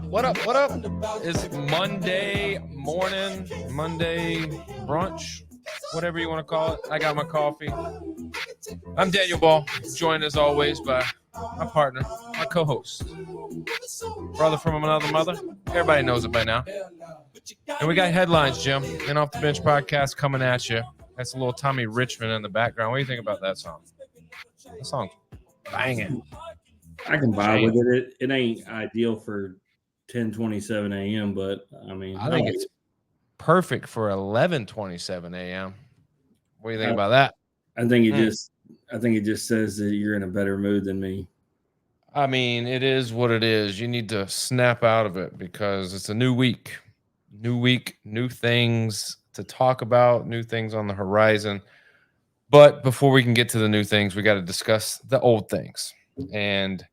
What up? What up? It's Monday morning, Monday brunch, whatever you want to call it. I got my coffee. I'm Daniel Ball, joined as always by my partner, my co-host, brother from another mother. Everybody knows it by now. And we got headlines, Jim, and Off the Bench podcast coming at you. That's a little Tommy Richmond in the background. What do you think about that song? That song's banging. I can vibe with it. It ain't ideal for 10:27 a.m., but I mean, I think it's perfect for 11:27 a.m. What do you think about that? I think it just says that you're in a better mood than me. I mean, it is what it is. You need to snap out of it because it's a new week, new things to talk about, new things on the horizon. But before we can get to the new things, we got to discuss the old things. And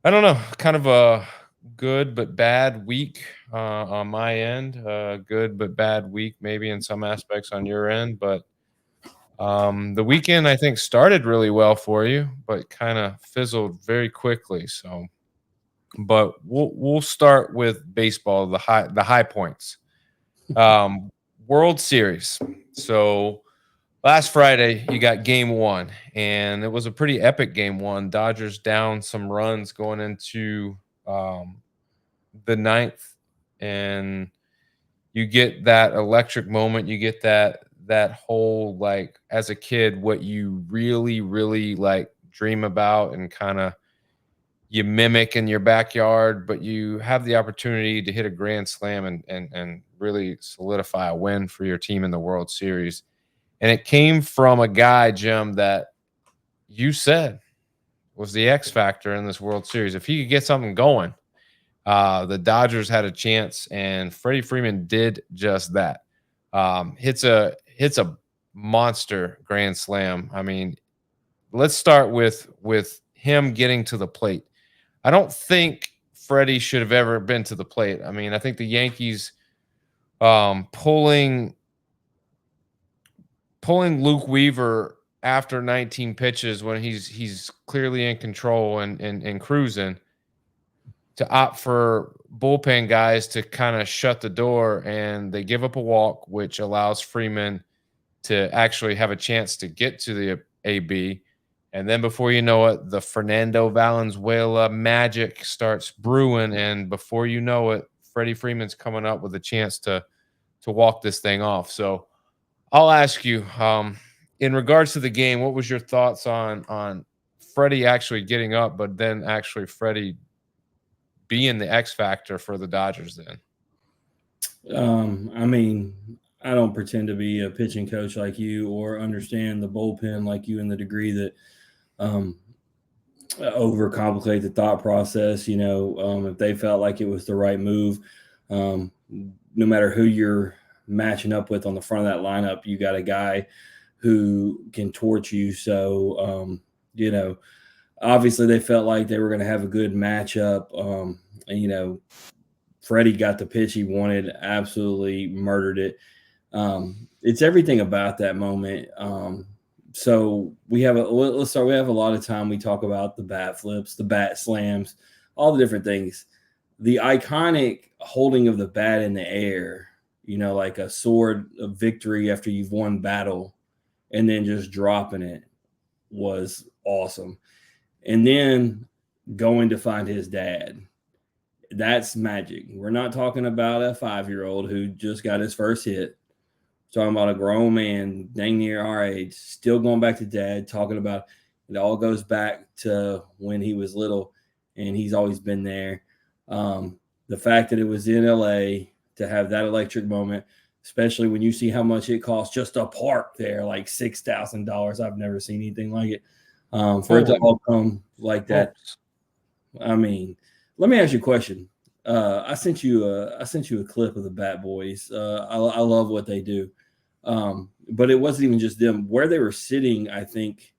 I don't know, kind of a good but bad week on my end. Good but bad week, maybe in some aspects on your end. But the weekend, I think, started really well for you, but kind of fizzled very quickly. So, but we'll start with baseball, the high points. World Series. So last Friday, you got game one, and it was a pretty epic game one. Dodgers down some runs going into the ninth, and you get that electric moment. You get that whole, like, as a kid, what you really, really like dream about and kind of you mimic in your backyard, but you have the opportunity to hit a grand slam and really solidify a win for your team in the World Series. And it came from a guy, Jim, that you said was the X factor in this World Series. If he could get something going, the Dodgers had a chance, and Freddie Freeman did just that. Hits a monster grand slam. I mean, let's start with him getting to the plate. I don't think Freddie should have ever been to the plate. I mean, I think the Yankees pulling Luke Weaver after 19 pitches when he's clearly in control and cruising, to opt for bullpen guys to kind of shut the door, and they give up a walk, which allows Freeman to actually have a chance to get to the AB. And then before you know it, the Fernando Valenzuela magic starts brewing, and before you know it, Freddie Freeman's coming up with a chance to walk this thing off. So I'll ask you, in regards to the game, what was your thoughts on Freddie actually getting up, but then actually Freddie being the X factor for the Dodgers then? I mean, I don't pretend to be a pitching coach like you or understand the bullpen like you in the degree that overcomplicate the thought process. If they felt like it was the right move, no matter who you're matching up with on the front of that lineup, you got a guy who can torch you. So, obviously they felt like they were going to have a good matchup. Freddie got the pitch he wanted, absolutely murdered it. It's everything about that moment. So we have a lot of time. We talk about the bat flips, the bat slams, all the different things. The iconic holding of the bat in the air, like a sword of victory after you've won battle, and then just dropping it was awesome. And then going to find his dad. That's magic. We're not talking about a 5-year-old who just got his first hit. We're talking about a grown man, dang near our age, still going back to dad, talking about it all goes back to when he was little, and he's always been there. The fact that it was in LA, to have that electric moment, especially when you see how much it costs just to park there, like $6,000. I've never seen anything like it. For it to all come like that. I mean, let me ask you a question. I sent you a clip of the Bat Boys. I love what they do. But it wasn't even just them. Where they were sitting, I think,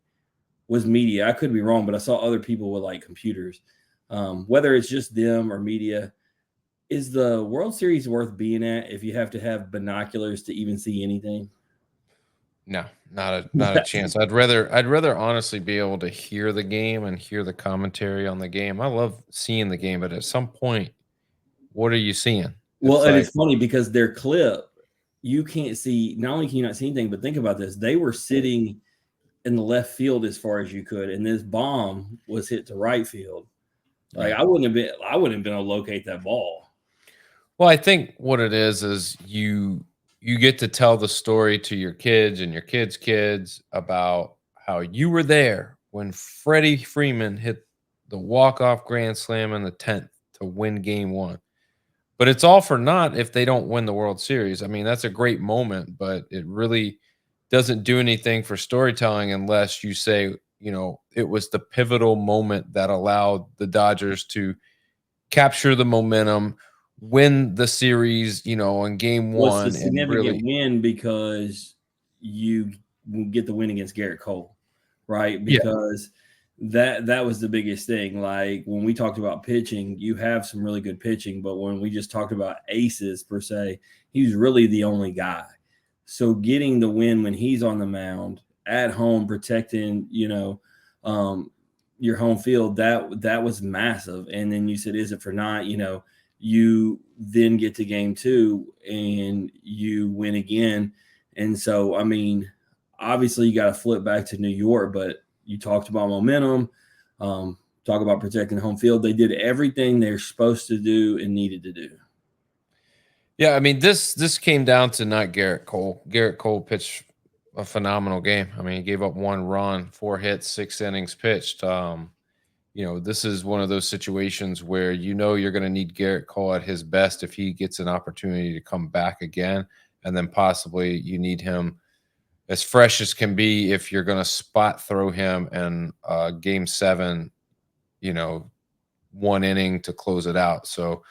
was media. I could be wrong, but I saw other people with like computers. Whether it's just them or media, is the World Series worth being at if you have to have binoculars to even see anything? No, not a chance. I'd rather honestly be able to hear the game and hear the commentary on the game. I love seeing the game, but at some point what are you seeing? Well, It's and like, it's funny because their clip, you can't see. Not only can you not see anything, but think about this: they were sitting in the left field as far as you could, and this bomb was hit to right field. Like yeah. I wouldn't have been able to locate that ball. Well, I think what it is you get to tell the story to your kids and your kids' kids about how you were there when Freddie Freeman hit the walk-off grand slam in the 10th to win game 1. But it's all for naught if they don't win the World Series. I mean, that's a great moment, but it really doesn't do anything for storytelling unless you say, it was the pivotal moment that allowed the Dodgers to capture the momentum, win the series, in game What's the 1 and significant really. win because you get the win against Garrett Cole, right? Yeah. Because that was the biggest thing. Like when we talked about pitching, you have some really good pitching, but when we just talked about aces per se, he's really the only guy. So getting the win when he's on the mound at home, protecting, your home field, that was massive. And then you said, is it for not, you then get to game 2 and you win again. And so, I mean, obviously you got to flip back to New York, but you talked about momentum, talk about protecting home field. They did everything they're supposed to do and needed to do. Yeah, I mean, this came down to not Garrett Cole. Garrett Cole pitched a phenomenal game. I mean, he gave up 1 run, 4 hits, 6 innings pitched. This is one of those situations where you're going to need Garrett Cole at his best if he gets an opportunity to come back again, and then possibly you need him as fresh as can be if you're going to spot throw him in game 7, 1 inning to close it out. So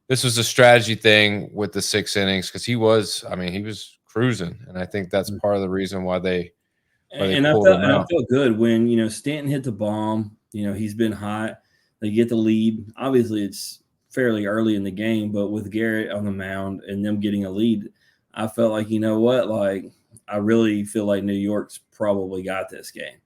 this was a strategy thing with the 6 innings because he was cruising, and I think that's part of the reason why they And pulled him I out. felt good when Stanton hit the bomb. He's been hot. They get the lead. Obviously, it's fairly early in the game, but with Garrett on the mound and them getting a lead, I felt like what, like I really feel like New York's probably got this game.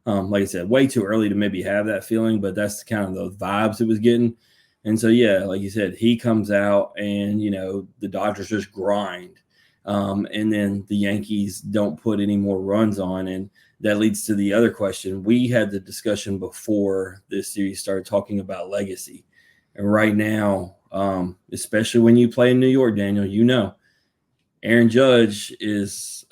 Like I said, way too early to maybe have that feeling, but that's kind of the vibes it was getting. And so, yeah, like you said, he comes out and the Dodgers just grind. And then the Yankees don't put any more runs on. And that leads to the other question. We had the discussion before this series started talking about legacy. And right now, especially when you play in New York, Daniel, Aaron Judge is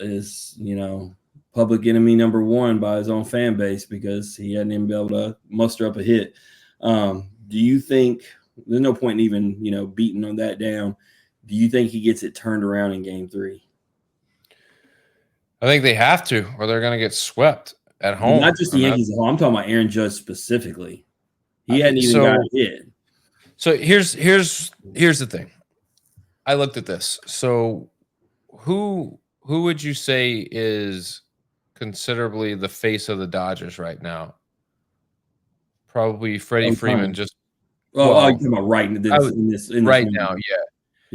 public enemy number 1 by his own fan base because he hadn't even been able to muster up a hit. Do you think there's no point in even, beating on that down? Do you think he gets it turned around in game 3? I think they have to, or they're going to get swept at home. Not just the I mean, Yankees at home. I'm talking about Aaron Judge specifically. He hadn't even so got a hit. so here's the thing. I looked at this. So who would you say is considerably the face of the Dodgers right now? Probably Freddie Freeman. Just You're talking about right in I this would, in this right moment. now, yeah,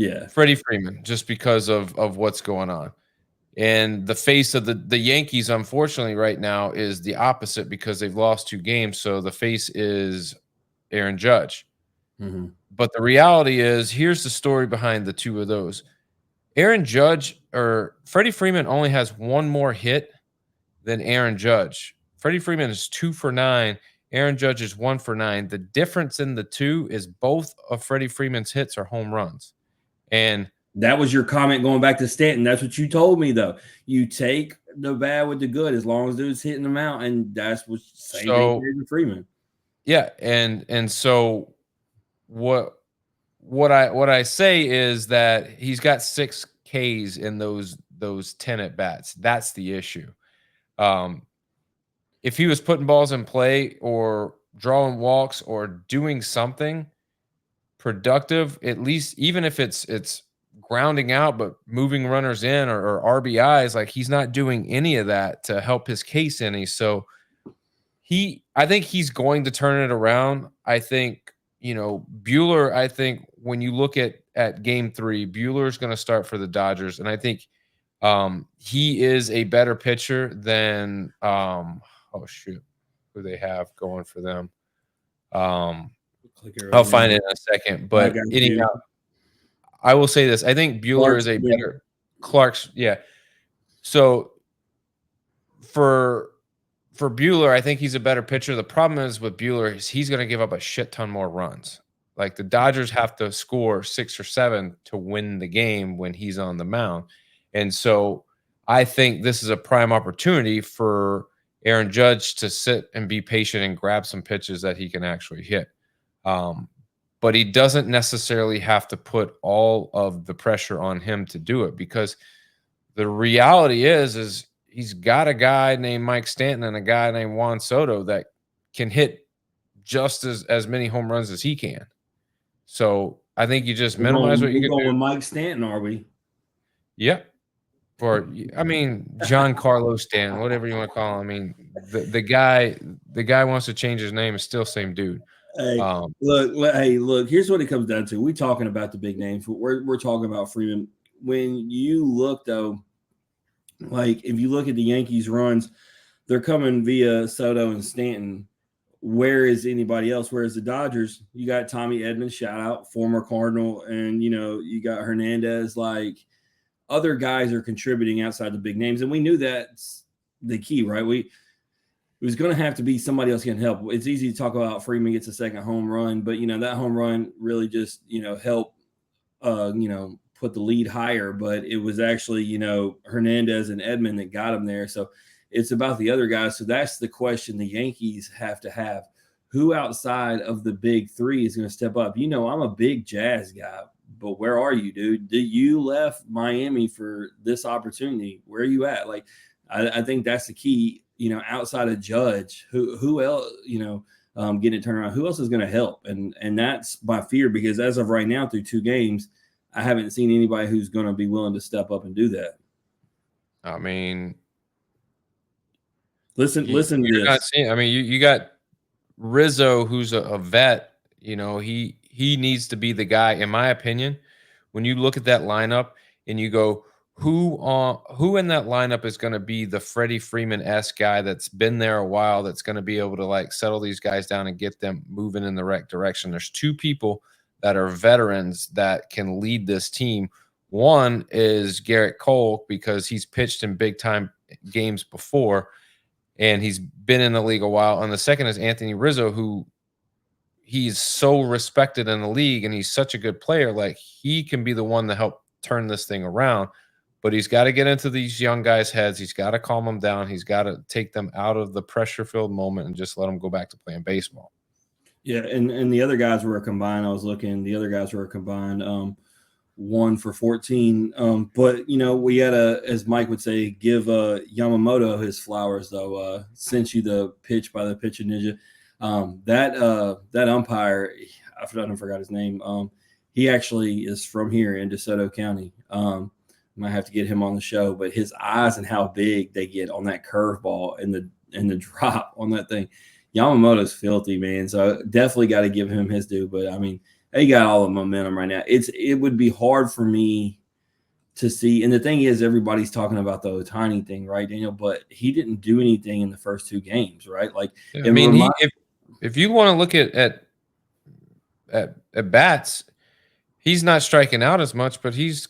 Yeah. Freddie Freeman, just because of what's going on. And the face of the Yankees, unfortunately, right now is the opposite because they've lost 2 games. So the face is Aaron Judge. Mm-hmm. But the reality is, here's the story behind the 2 of those. Aaron Judge or Freddie Freeman only has 1 more hit than Aaron Judge. Freddie Freeman is 2 for 9. Aaron Judge is 1 for 9. The difference in the 2 is both of Freddie Freeman's hits are home runs. And that was your comment going back to Stanton. That's what you told me, though. You take the bad with the good as long as dude's hitting them out, and that's what same thing for Freeman. Yeah, and so what I say is that he's got 6 Ks in those 10 at bats. That's the issue. If he was putting balls in play or drawing walks or doing something productive, at least even if it's grounding out but moving runners in or RBIs, like he's not doing any of that to help his case any. So I think he's going to turn it around. I think, Buehler, I think when you look at game 3, Buehler's going to start for the Dodgers. And I think he is a better pitcher than oh shoot, who they have going for them. I'll find it in a second. But anyhow, I will say this. I think Bueller is a better Clark's. Yeah. So for Bueller, I think he's a better pitcher. The problem is with Bueller is he's going to give up a shit ton more runs. Like the Dodgers have to score 6 or 7 to win the game when he's on the mound. And so I think this is a prime opportunity for Aaron Judge to sit and be patient and grab some pitches that he can actually hit. But he doesn't necessarily have to put all of the pressure on him to do it, because the reality is he's got a guy named Mike Stanton and a guy named Juan Soto that can hit just as many home runs as he can. So I think you just minimize what you can do. With Mike Stanton, are we? Yep. Or I mean, John Carlos Stanton, whatever you want to call him. I mean, the guy wants to change his name. It's still same dude. Hey, look. Here's what it comes down to. We're talking about the big names. We're talking about Freeman. When you look though, like if you look at the Yankees runs, they're coming via Soto and Stanton. Where is anybody else? Whereas the Dodgers, you got Tommy Edman, shout out, former Cardinal, and you got Hernandez. Like other guys are contributing outside the big names, and we knew that's the key, right? It was going to have to be somebody else can help. It's easy to talk about Freeman gets a second home run, but that home run really just helped put the lead higher. But it was actually Hernandez and Edman that got him there. So it's about the other guys. So that's the question the Yankees have to have. Who outside of the big three is going to step up? I'm a big Jazz guy, but where are you, dude? You left Miami for this opportunity. Where are you at? Like, I think that's the key. Outside of Judge, who else? Getting it turned around. Who else is going to help? And that's my fear, because as of right now, through 2 games, I haven't seen anybody who's going to be willing to step up and do that. I mean, listen to this. Not seeing, I mean, you got Rizzo, who's a vet. He needs to be the guy, in my opinion. When you look at that lineup and you go, who in that lineup is going to be the Freddie Freeman-esque guy that's been there a while, that's going to be able to like settle these guys down and get them moving in the right direction? There's 2 people that are veterans that can lead this team. One is Garrett Cole, because he's pitched in big time games before and he's been in the league a while. And the second is Anthony Rizzo, who he's so respected in the league and he's such a good player. Like he can be the one to help turn this thing around. But he's got to get into these young guys' heads. He's got to calm them down. He's got to take them out of the pressure-filled moment and just let them go back to playing baseball. Yeah, and the other guys were combined. I was looking. The other guys were combined 1 for 14. But, we had as Mike would say, give Yamamoto his flowers, though. Sent you the pitch by the pitcher ninja. That umpire, I forgot his name. He actually is from here in DeSoto County. Might have to get him on the show, but his eyes and how big they get on that curveball and the drop on that thing. Yamamoto's filthy, man. So definitely got to give him his due. But I mean, he got all the momentum right now. It would be hard for me to see. And the thing is, everybody's talking about the Ohtani thing, right, Daniel? But he didn't do anything in the first 2 games, right? Like, yeah, I mean, if you want to look at bats, he's not striking out as much, but he's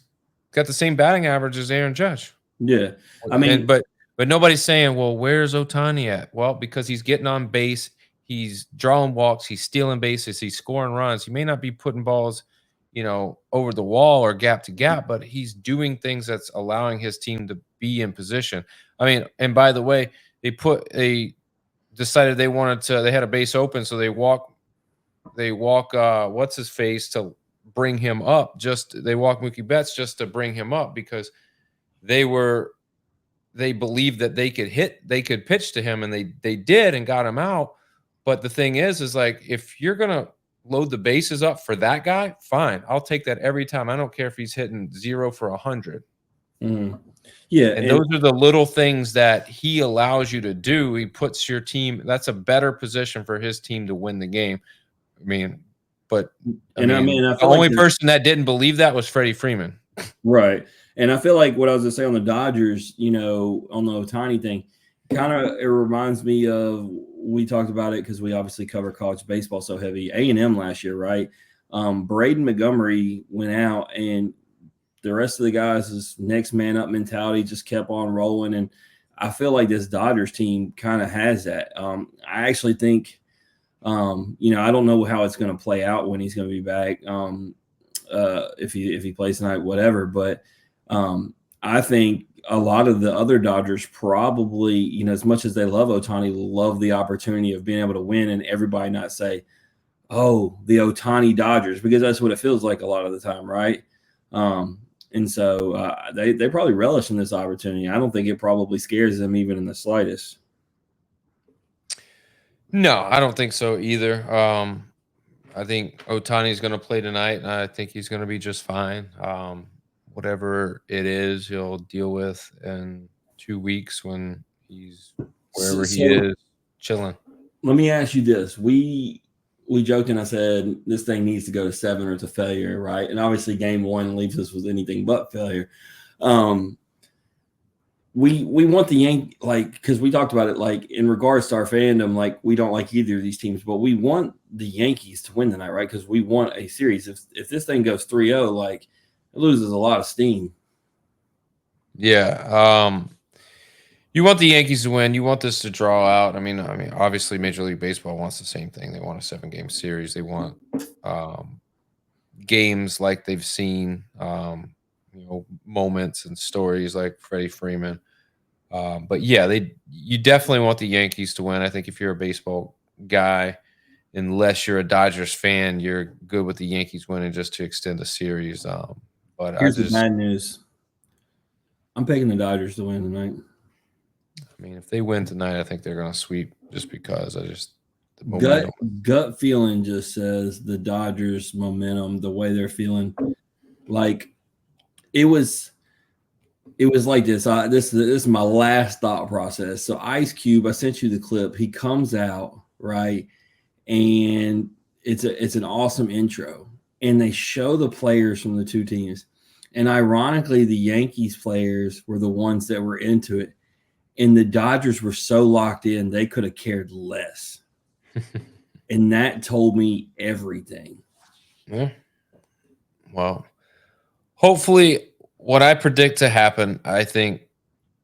got the same batting average as Aaron Judge. Yeah. I mean, but nobody's saying, well, where's Ohtani at? Well, because he's getting on base, he's drawing walks, he's stealing bases, he's scoring runs. He may not be putting balls, over the wall or gap to gap, but he's doing things that's allowing his team to be in position. I mean, and by the way, they decided they had a base open, so they walk what's his face to bring him up. They walk Mookie Betts just to bring him up, because they believed that they could pitch to him, and they did and got him out. But the thing is like, if you're gonna load the bases up for that guy, fine, I'll take that every time. I don't care if he's hitting 0 for 100. Yeah, and those are the little things that he allows you to do. He puts your team. That's a better position for his team to win the game. I mean, but the only person that didn't believe that was Freddie Freeman. Right. And I feel like what I was going to say on the Dodgers, on the Ohtani thing, it reminds me of, we talked about it because we obviously cover college baseball so heavy. A&M last year, right? Braden Montgomery went out, and the rest of the guys' next man up mentality just kept on rolling. And I feel like this Dodgers team kind of has that. I actually think, I don't know how it's going to play out when he's going to be back. If he plays tonight, whatever. But I think a lot of the other Dodgers probably, as much as they love Ohtani, love the opportunity of being able to win and everybody not say, oh, the Ohtani Dodgers, because that's what it feels like a lot of the time, right? And so they probably relish in this opportunity. I don't think it probably scares them even in the slightest. No, I don't think so either. I think Otani's going to play tonight, and I think he's going to be just fine. Whatever it is, he'll deal with in 2 weeks when he's wherever he is chilling. Let me ask you this: we joked and I said this thing needs to go to 7 or it's a failure, right? And obviously, game 1 leaves us with anything but failure. We want the because we talked about it, like in regards to our fandom, like we don't like either of these teams, but we want the Yankees to win tonight, right? Because we want a series. If this thing goes 3-0, like it loses a lot of steam. Yeah. You want the Yankees to win. You want this to draw out. I mean, obviously, Major League Baseball wants the same thing. They want a 7-game series. They want games like they've seen, moments and stories like Freddie Freeman. But yeah, you definitely want the Yankees to win. I think if you're a baseball guy, unless you're a Dodgers fan, you're good with the Yankees winning just to extend the series. But here's the bad news. I'm picking the Dodgers to win tonight. I mean, if they win tonight, I think they're going to sweep just because gut feeling just says the Dodgers momentum, the way they're feeling, like it was like this. This is my last thought process. So Ice Cube, I sent you the clip. He comes out, right, and it's an awesome intro, and they show the players from the two teams, and ironically, the Yankees players were the ones that were into it. And the Dodgers were so locked in, they could have cared less. And that told me everything. Yeah. Well, hopefully what I predict to happen, I think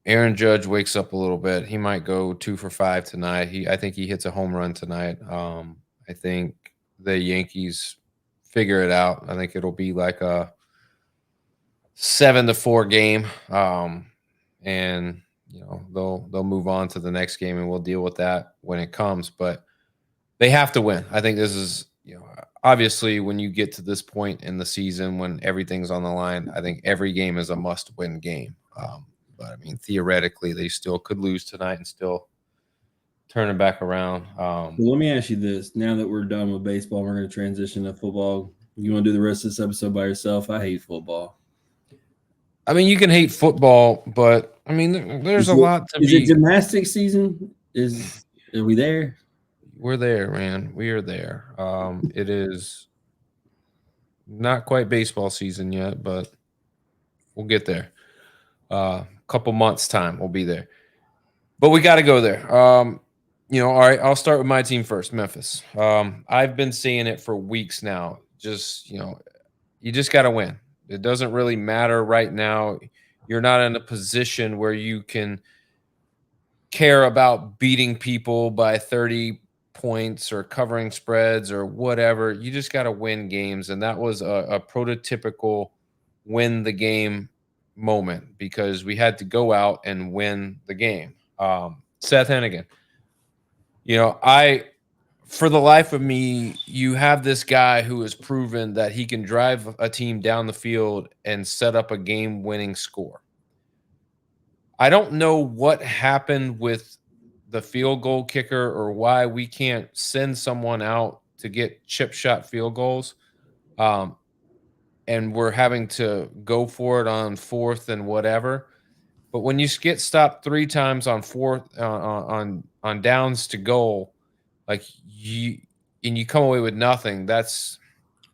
Aaron Judge wakes up a little bit. He might go 2 for 5 tonight. I think he hits a home run tonight. I think the Yankees figure it out. I think it'll be like a 7-4 game. And they'll move on to the next game, and we'll deal with that when it comes. But they have to win. I think this is, obviously when you get to this point in the season when everything's on the line, I think every game is a must-win game. But I mean, theoretically, they still could lose tonight and still turn it back around. Well, let me ask you this: now that we're done with baseball, we're going to transition to football. You want to do the rest of this episode by yourself? I hate football. I mean, you can hate football, but I mean, there's a lot to be. Is it gymnastics season? Are we there? We're there, man. We are there. It is not quite baseball season yet, but we'll get there. Couple months time, we'll be there. But we got to go there. All right, I'll start with my team first, Memphis. I've been saying it for weeks now. Just, you just got to win. It doesn't really matter right now. You're not in a position where you can care about beating people by 30 points or covering spreads or whatever. You just got to win games. And that was a prototypical win the game moment because we had to go out and win the game. Seth Hennigan, for the life of me, you have this guy who has proven that he can drive a team down the field and set up a game-winning score. I don't know what happened with the field goal kicker or why we can't send someone out to get chip shot field goals. And we're having to go for it on 4th and whatever. But when you get stopped 3 times on 4th on downs to goal, like you come away with nothing, that's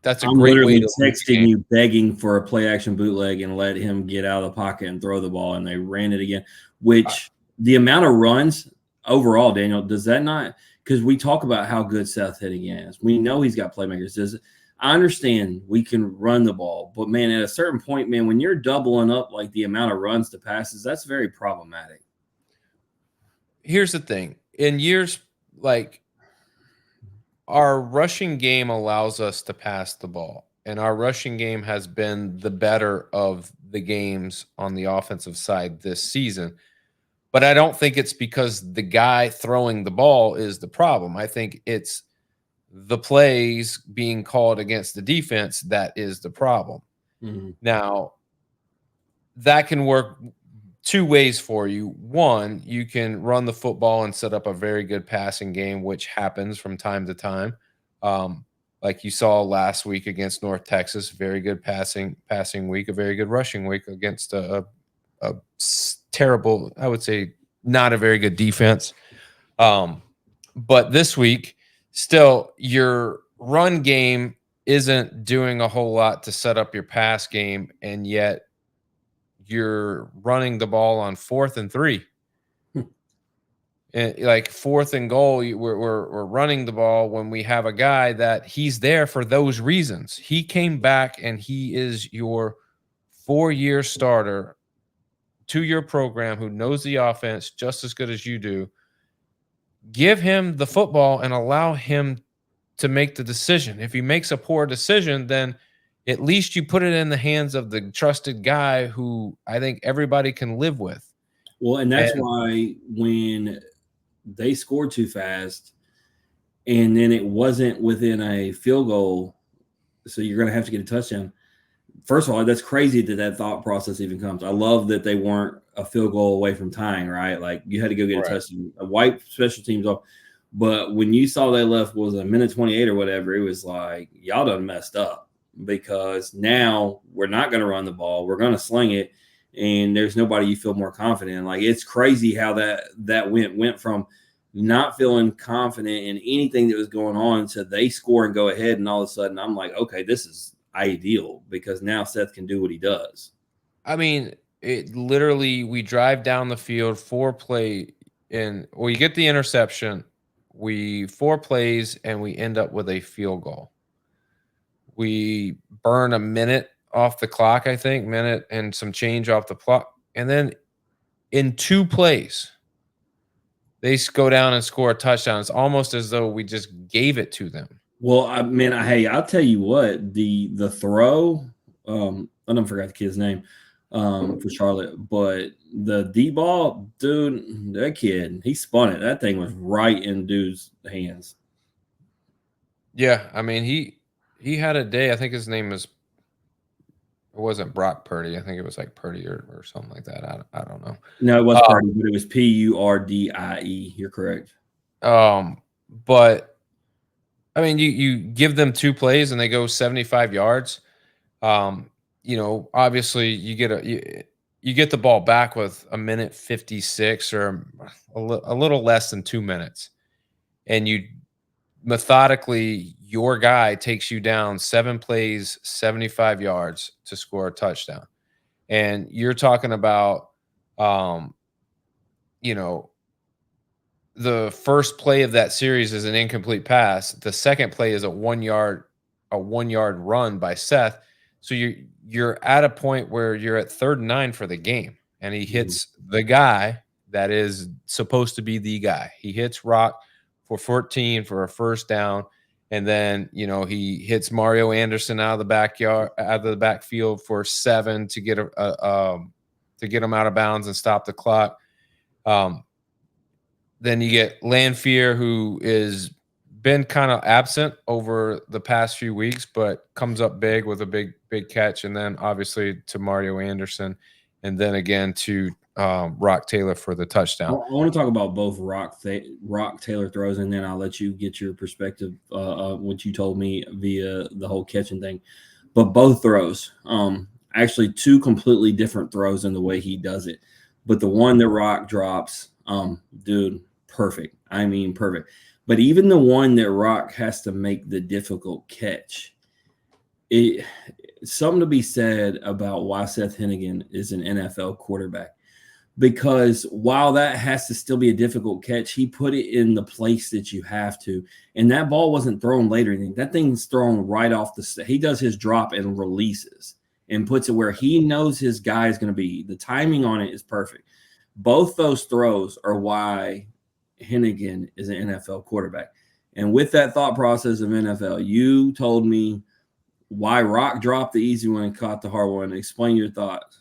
a great way to texting you begging for a play action bootleg and let him get out of the pocket and throw the ball, and they ran it again. Which the amount of runs overall, Daniel, does that not? Because we talk about how good Seth Hennigan is. We know he's got playmakers. I understand we can run the ball, but man, at a certain point, man, when you're doubling up like the amount of runs to passes, that's very problematic. Here's the thing. In years like our rushing game allows us to pass the ball, and our rushing game has been the better of the games on the offensive side this season. But I don't think it's because the guy throwing the ball is the problem. I think it's the plays being called against the defense that is the problem. Mhm. Now, that can work two ways for you. One, you can run the football and set up a very good passing game, which happens from time to time. Um, like you saw last week against North Texas, very good passing week, a very good rushing week against a terrible, I would say, not a very good defense. Um, but this week, still, your run game isn't doing a whole lot to set up your pass game, and yet you're running the ball on 4th and 3. Hmm. And like 4th and goal, we're running the ball when we have a guy that he's there for those reasons. He came back and he is your 4-year starter to your program who knows the offense just as good as you do. Give him the football and allow him to make the decision. If he makes a poor decision, then at least you put it in the hands of the trusted guy who I think everybody can live with. Well, and that's And why when they scored too fast and then it wasn't within a field goal, so you're going to have to get a touchdown. First of all, that's crazy that thought process even comes. I love that they weren't a field goal away from tying, right? Like you had to go get a right. touchdown, a wipe special teams off. But when you saw they left was a minute 28 or whatever, it was like y'all done messed up because now we're not going to run the ball. We're going to sling it, and there's nobody you feel more confident in. Like it's crazy how that went from not feeling confident in anything that was going on to they score and go ahead, and all of a sudden I'm like, okay, this is ideal because now Seth can do what he does. I mean, it literally we drive down the field, 4 play, and we get the interception. We 4 plays and we end up with a field goal. We burn a minute off the clock, I think, minute and some change off the clock. And then in 2 plays, they go down and score a touchdown. It's almost as though we just gave it to them. Well, hey, I'll tell you what, the throw, I don't forgot the kid's name, for Charlotte, but the D ball, dude, that kid, he spun it. That thing was right in dude's hands. Yeah, I mean, he had a day. I think his name was it wasn't Brock Purdy. I think it was like Purdy or something like that. I don't know. No, it was Purdy, but it was Purdie. You're correct. But I mean, you give them 2 plays and they go 75 yards. Obviously you get the ball back with a minute 56 or a little less than 2 minutes, and you methodically your guy takes you down 7 plays, 75 yards to score a touchdown, and you're talking about, um, you know, the first play of that series is an incomplete pass. The second play is a 1 yard run by Seth. So you're at a point where you're at 3rd and 9 for the game, and he Mhm. hits the guy that is supposed to be the guy. He hits Rock for 14 for a first down, and then he hits Mario Anderson out of the backfield for 7 to get to get him out of bounds and stop the clock. Then you get Lanphier, who is been kind of absent over the past few weeks, but comes up big with a big catch, and then obviously to Mario Anderson, and then again to Rock Taylor for the I touchdown. want to talk about both Rock Taylor throws, and then I'll let you get your perspective, what you told me via the whole catching thing. But both throws, actually 2 completely different throws in the way he does it. But the one that Rock drops, dude, perfect. I mean, perfect. But even the one that Rock has to make the difficult catch, something to be said about why Seth Hennigan is an NFL quarterback. because while that has to still be a difficult catch, he put it in the place that you have to. And that ball wasn't thrown later. That thing's thrown right off the – he does his drop and releases and puts it where he knows his guy is going to be. The timing on it is perfect. Both those throws are why Hennigan is an NFL quarterback. And with that thought process of NFL, you told me why Rock dropped the easy one and caught the hard one. Explain your thoughts.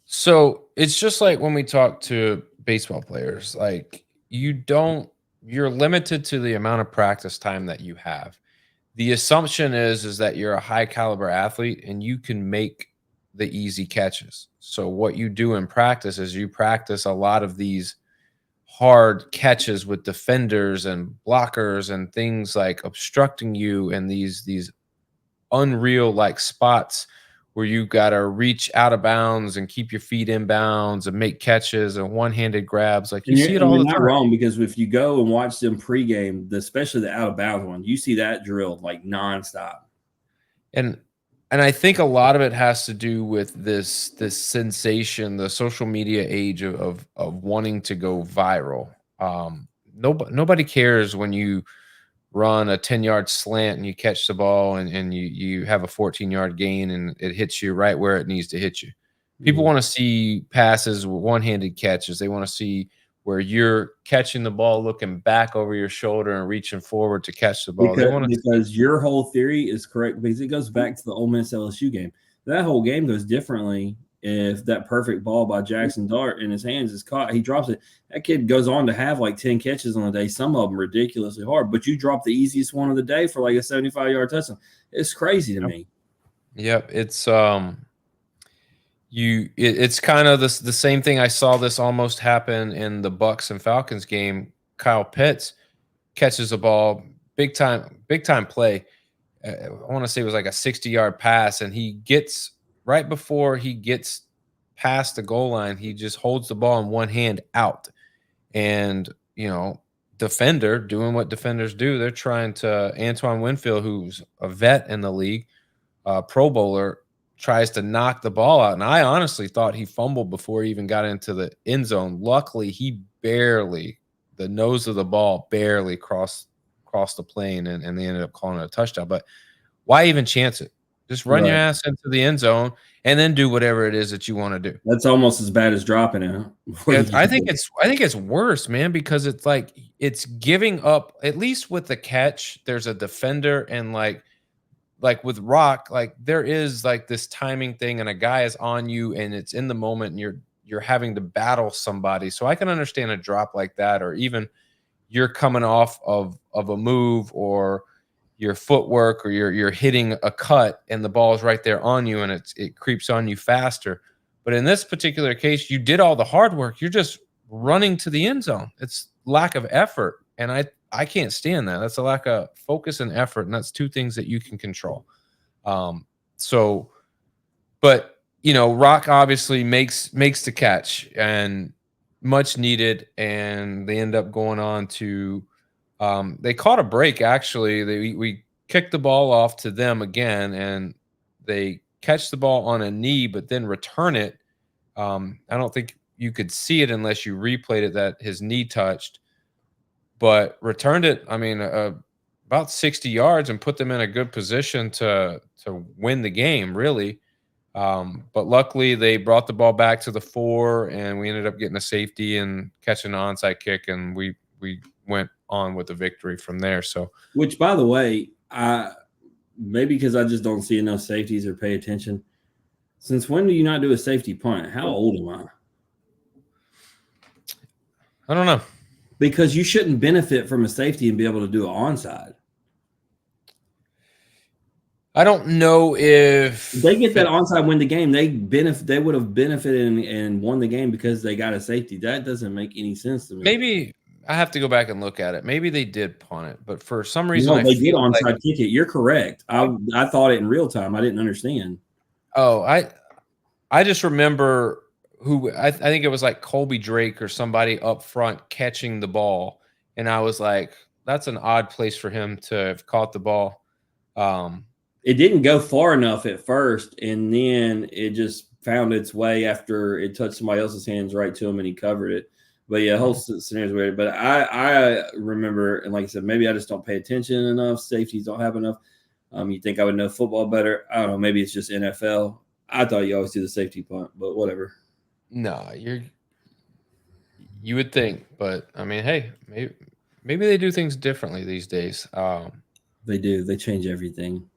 So it's just like when we talk to baseball players, like you're limited to the amount of practice time that you have. The assumption is that you're a high caliber athlete and you can make the easy catches. So what you do in practice is you practice a lot of these hard catches with defenders and blockers and things like obstructing you and these unreal like spots where you got to reach out of bounds and keep your feet in bounds and make catches and one-handed grabs. Like you see it all the not time. Wrong, because if you go and watch them pregame, especially the out of bounds one, you see that drilled like nonstop. And I think a lot of it has to do with this sensation, the social media age of wanting to go viral. Nobody cares when you run a 10-yard slant and you catch the ball and you have a 14-yard gain and it hits you right where it needs to hit you. People want to see passes with one-handed catches. They want to see where you're catching the ball, looking back over your shoulder and reaching forward to catch the ball. Because your whole theory is correct, because it goes back to the Ole Miss LSU game. That whole game goes differently if that perfect ball by Jackson Dart in his hands is caught. He drops it. That kid goes on to have like 10 catches on the day, some of them ridiculously hard, but you drop the easiest one of the day for like a 75-yard touchdown. It's crazy to me. Yep. It's it's kind of the same thing. I saw this almost happen in the Bucks and Falcons game. Kyle Pitts catches a ball, big time play. I want to say it was like a 60-yard pass, and he gets right before he gets past the goal line, he just holds the ball in one hand out. And, defender doing what defenders do. They're trying to Antoine Winfield, who's a vet in the league, Pro Bowler, tries to knock the ball out. And I honestly thought he fumbled before he even got into the end zone. Luckily, the nose of the ball barely crossed the plane, and they ended up calling it a touchdown. But why even chance it? Just run your ass into the end zone and then do whatever it is that you want to do. That's almost as bad as dropping it. I think it's worse, man, because it's like it's giving up. At least with the catch, there's a defender, and like with Rock, like there is like this timing thing, and a guy is on you, and it's in the moment, and you're having to battle somebody. So I can understand a drop like that, or even you're coming off of a move or your footwork, or you're hitting a cut and the ball is right there on you and it creeps on you faster. But in this particular case, you did all the hard work. You're just running to the end zone. It's lack of effort. And I can't stand that. That's a lack of focus and effort. And that's two things that you can control. But Rock obviously makes the catch, and much needed. And they end up going on to, they caught a break. Actually, we kicked the ball off to them again, and they catch the ball on a knee, but then return it. I don't think you could see it unless you replayed it that his knee touched, but returned it. I mean, about 60 yards and put them in a good position to win the game, really. But luckily, they brought the ball back to the 4, and we ended up getting a safety and catching an onside kick, and we went on with the victory from there. So, which, by the way, maybe because I just don't see enough safeties or pay attention. Since when do you not do a safety punt? How old am I? I don't know. Because you shouldn't benefit from a safety and be able to do an onside. I don't know if they get that onside win the game. They would have benefited and won the game because they got a safety. That doesn't make any sense to me. Maybe I have to go back and look at it. Maybe they did punt it, but for some reason, they did onside kick it. You're correct. I thought it in real time. I didn't understand. Oh, I just remember I think it was like Colby Drake or somebody up front catching the ball, and I was like, that's an odd place for him to have caught the ball. It didn't go far enough at first, and then it just found its way after it touched somebody else's hands right to him and he covered it. But yeah, whole scenario is weird. But I remember, and like I said, maybe I just don't pay attention enough. Safeties don't have enough. You think I would know football better? I don't know. Maybe it's just NFL. I thought you always do the safety punt, but whatever. No, you would think, but I mean, hey, maybe they do things differently these days. They do. They change everything.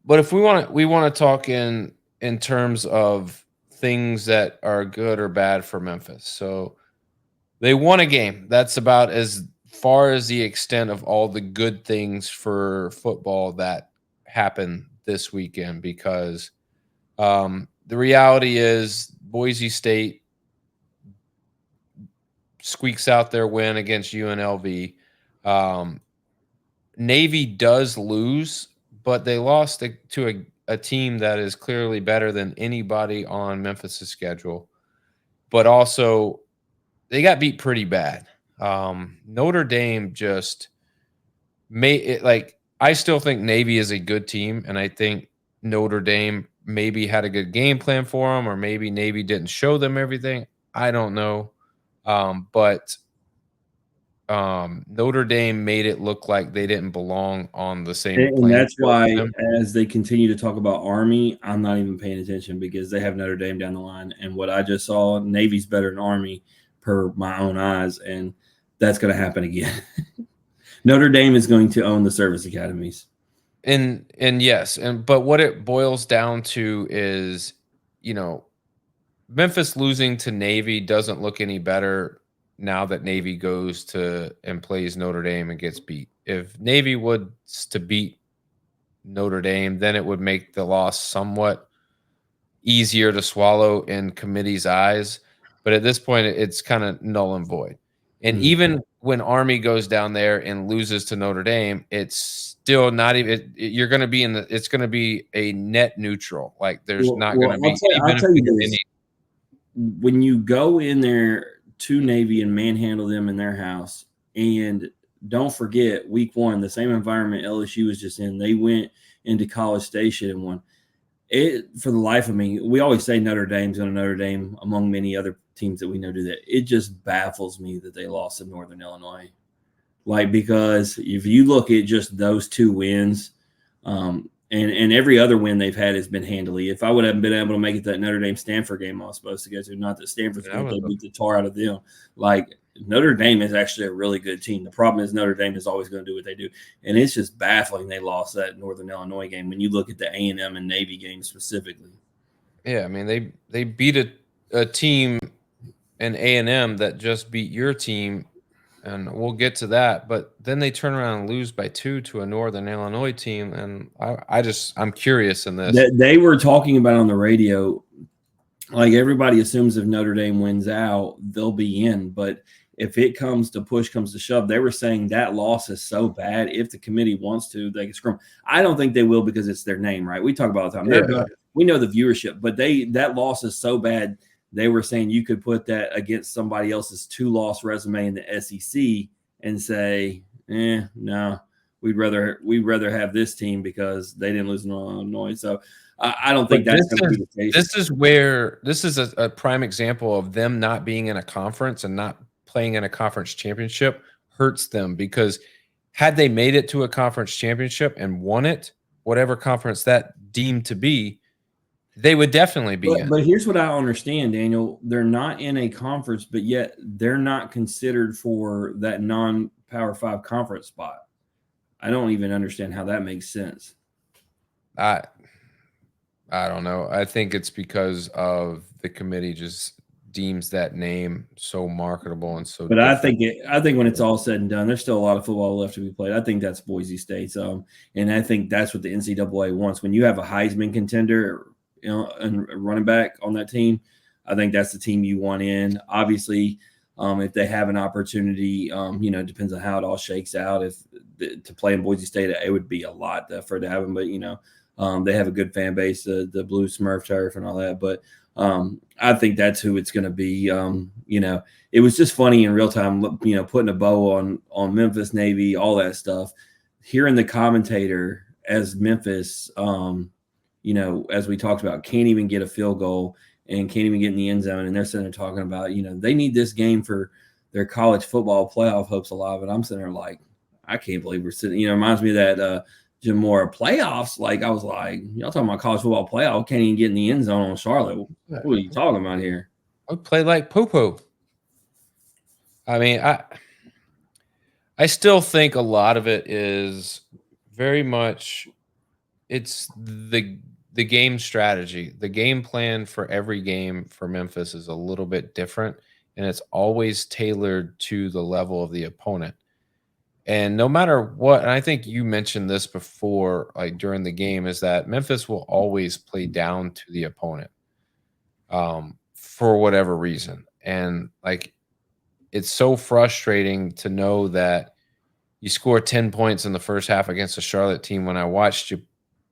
But if we want to talk in terms of things that are good or bad for Memphis. So they won a game. That's about as far as the extent of all the good things for football that happened this weekend, because the reality is Boise State squeaks out their win against UNLV. Um, Navy does lose, but they lost to a team that is clearly better than anybody on Memphis's schedule. But also, they got beat pretty bad. Notre Dame just made it like, I still think Navy is a good team, and I think Notre Dame maybe had a good game plan for them, or maybe Navy didn't show them everything. I don't know. But Notre Dame made it look like they didn't belong on the same And playing that's field why, with them. as they continue to talk about Army, I'm not even paying attention because they have Notre Dame down the line. And what I just saw, Navy's better than Army per my own eyes. And that's going to happen again. Notre Dame is going to own the service academies. And yes, but what it boils down to is, Memphis losing to Navy doesn't look any better now that Navy goes to and plays Notre Dame and gets beat. If Navy was to beat Notre Dame, then it would make the loss somewhat easier to swallow in committee's eyes. But at this point, it's kind of null and void. And even when Army goes down there and loses to Notre Dame, it's still not even. You're going to be it's going to be a net neutral. Like, there's not going to be any I'll tell benefit. you this. When you go in there to Navy and manhandle them in their house, and don't forget, week one, the same environment LSU was just in, they went into College Station and won. It, for the life of me, we always say Notre Dame's going to Notre Dame, among many other teams that we know do that. It just baffles me that they lost to Northern Illinois. Like, because if you look at just those two wins, and every other win they've had has been handily. If I would have been able to make it that Notre Dame Stanford game I was supposed to go to, not that Stanford's going to beat the tar out of them. Like, Notre Dame is actually a really good team. The problem is Notre Dame is always going to do what they do, and it's just baffling they lost that Northern Illinois game when you look at the A&M and Navy game specifically. Yeah, I mean, they beat a team in A&M that just beat your team, and we'll get to that. But then they turn around and lose by 2 to a Northern Illinois team, and I'm curious in this. They were talking about on the radio, like, everybody assumes if Notre Dame wins out, they'll be in. But if it comes to push comes to shove, they were saying that loss is so bad. If the committee wants to, they can scrum. I don't think they will because it's their name, right? We talk about all the time. Yeah. We know the viewership, but that loss is so bad. They were saying you could put that against somebody else's 2-loss resume in the SEC and say, no, we'd rather have this team because they didn't lose in Illinois. So I don't think that's going to be the case. This is a prime example of them not being in a conference and not playing in a conference championship hurts them, because had they made it to a conference championship and won it, whatever conference that deemed to be, they would definitely be in. But here's what I understand, Daniel. They're not in a conference, but yet they're not considered for that non-Power 5 conference spot. I don't even understand how that makes sense. I don't know. I think it's because of the committee just deems that name so marketable and so. But different. I think when it's all said and done, there's still a lot of football left to be played. I think that's Boise State. And I think that's what the NCAA wants. When you have a Heisman contender, and running back on that team, I think that's the team you want in. Obviously, if they have an opportunity, it depends on how it all shakes out. If to play in Boise State, it would be a lot for it to happen. But they have a good fan base, the Blue Smurf turf and all that. But I think that's who it's going to be. It was just funny in real time, putting a bow on Memphis, Navy, all that stuff. Hearing the commentator as Memphis, as we talked about, can't even get a field goal. and can't even get in the end zone. And they're sitting there talking about, they need this game for their college football playoff hopes alive. And I'm sitting there like, I can't believe we're sitting, it reminds me of that Jim Mora playoffs. Like, I was like, y'all talking about college football playoff, can't even get in the end zone on Charlotte. What are you talking about here? I play like poo-poo. I mean, I still think a lot of it is very much it's the game strategy. The game plan for every game for Memphis is a little bit different, and it's always tailored to the level of the opponent. And no matter what, and I think you mentioned this before, like during the game, is that Memphis will always play down to the opponent for whatever reason. And like, it's so frustrating to know that you score 10 points in the first half against a Charlotte team when I watched you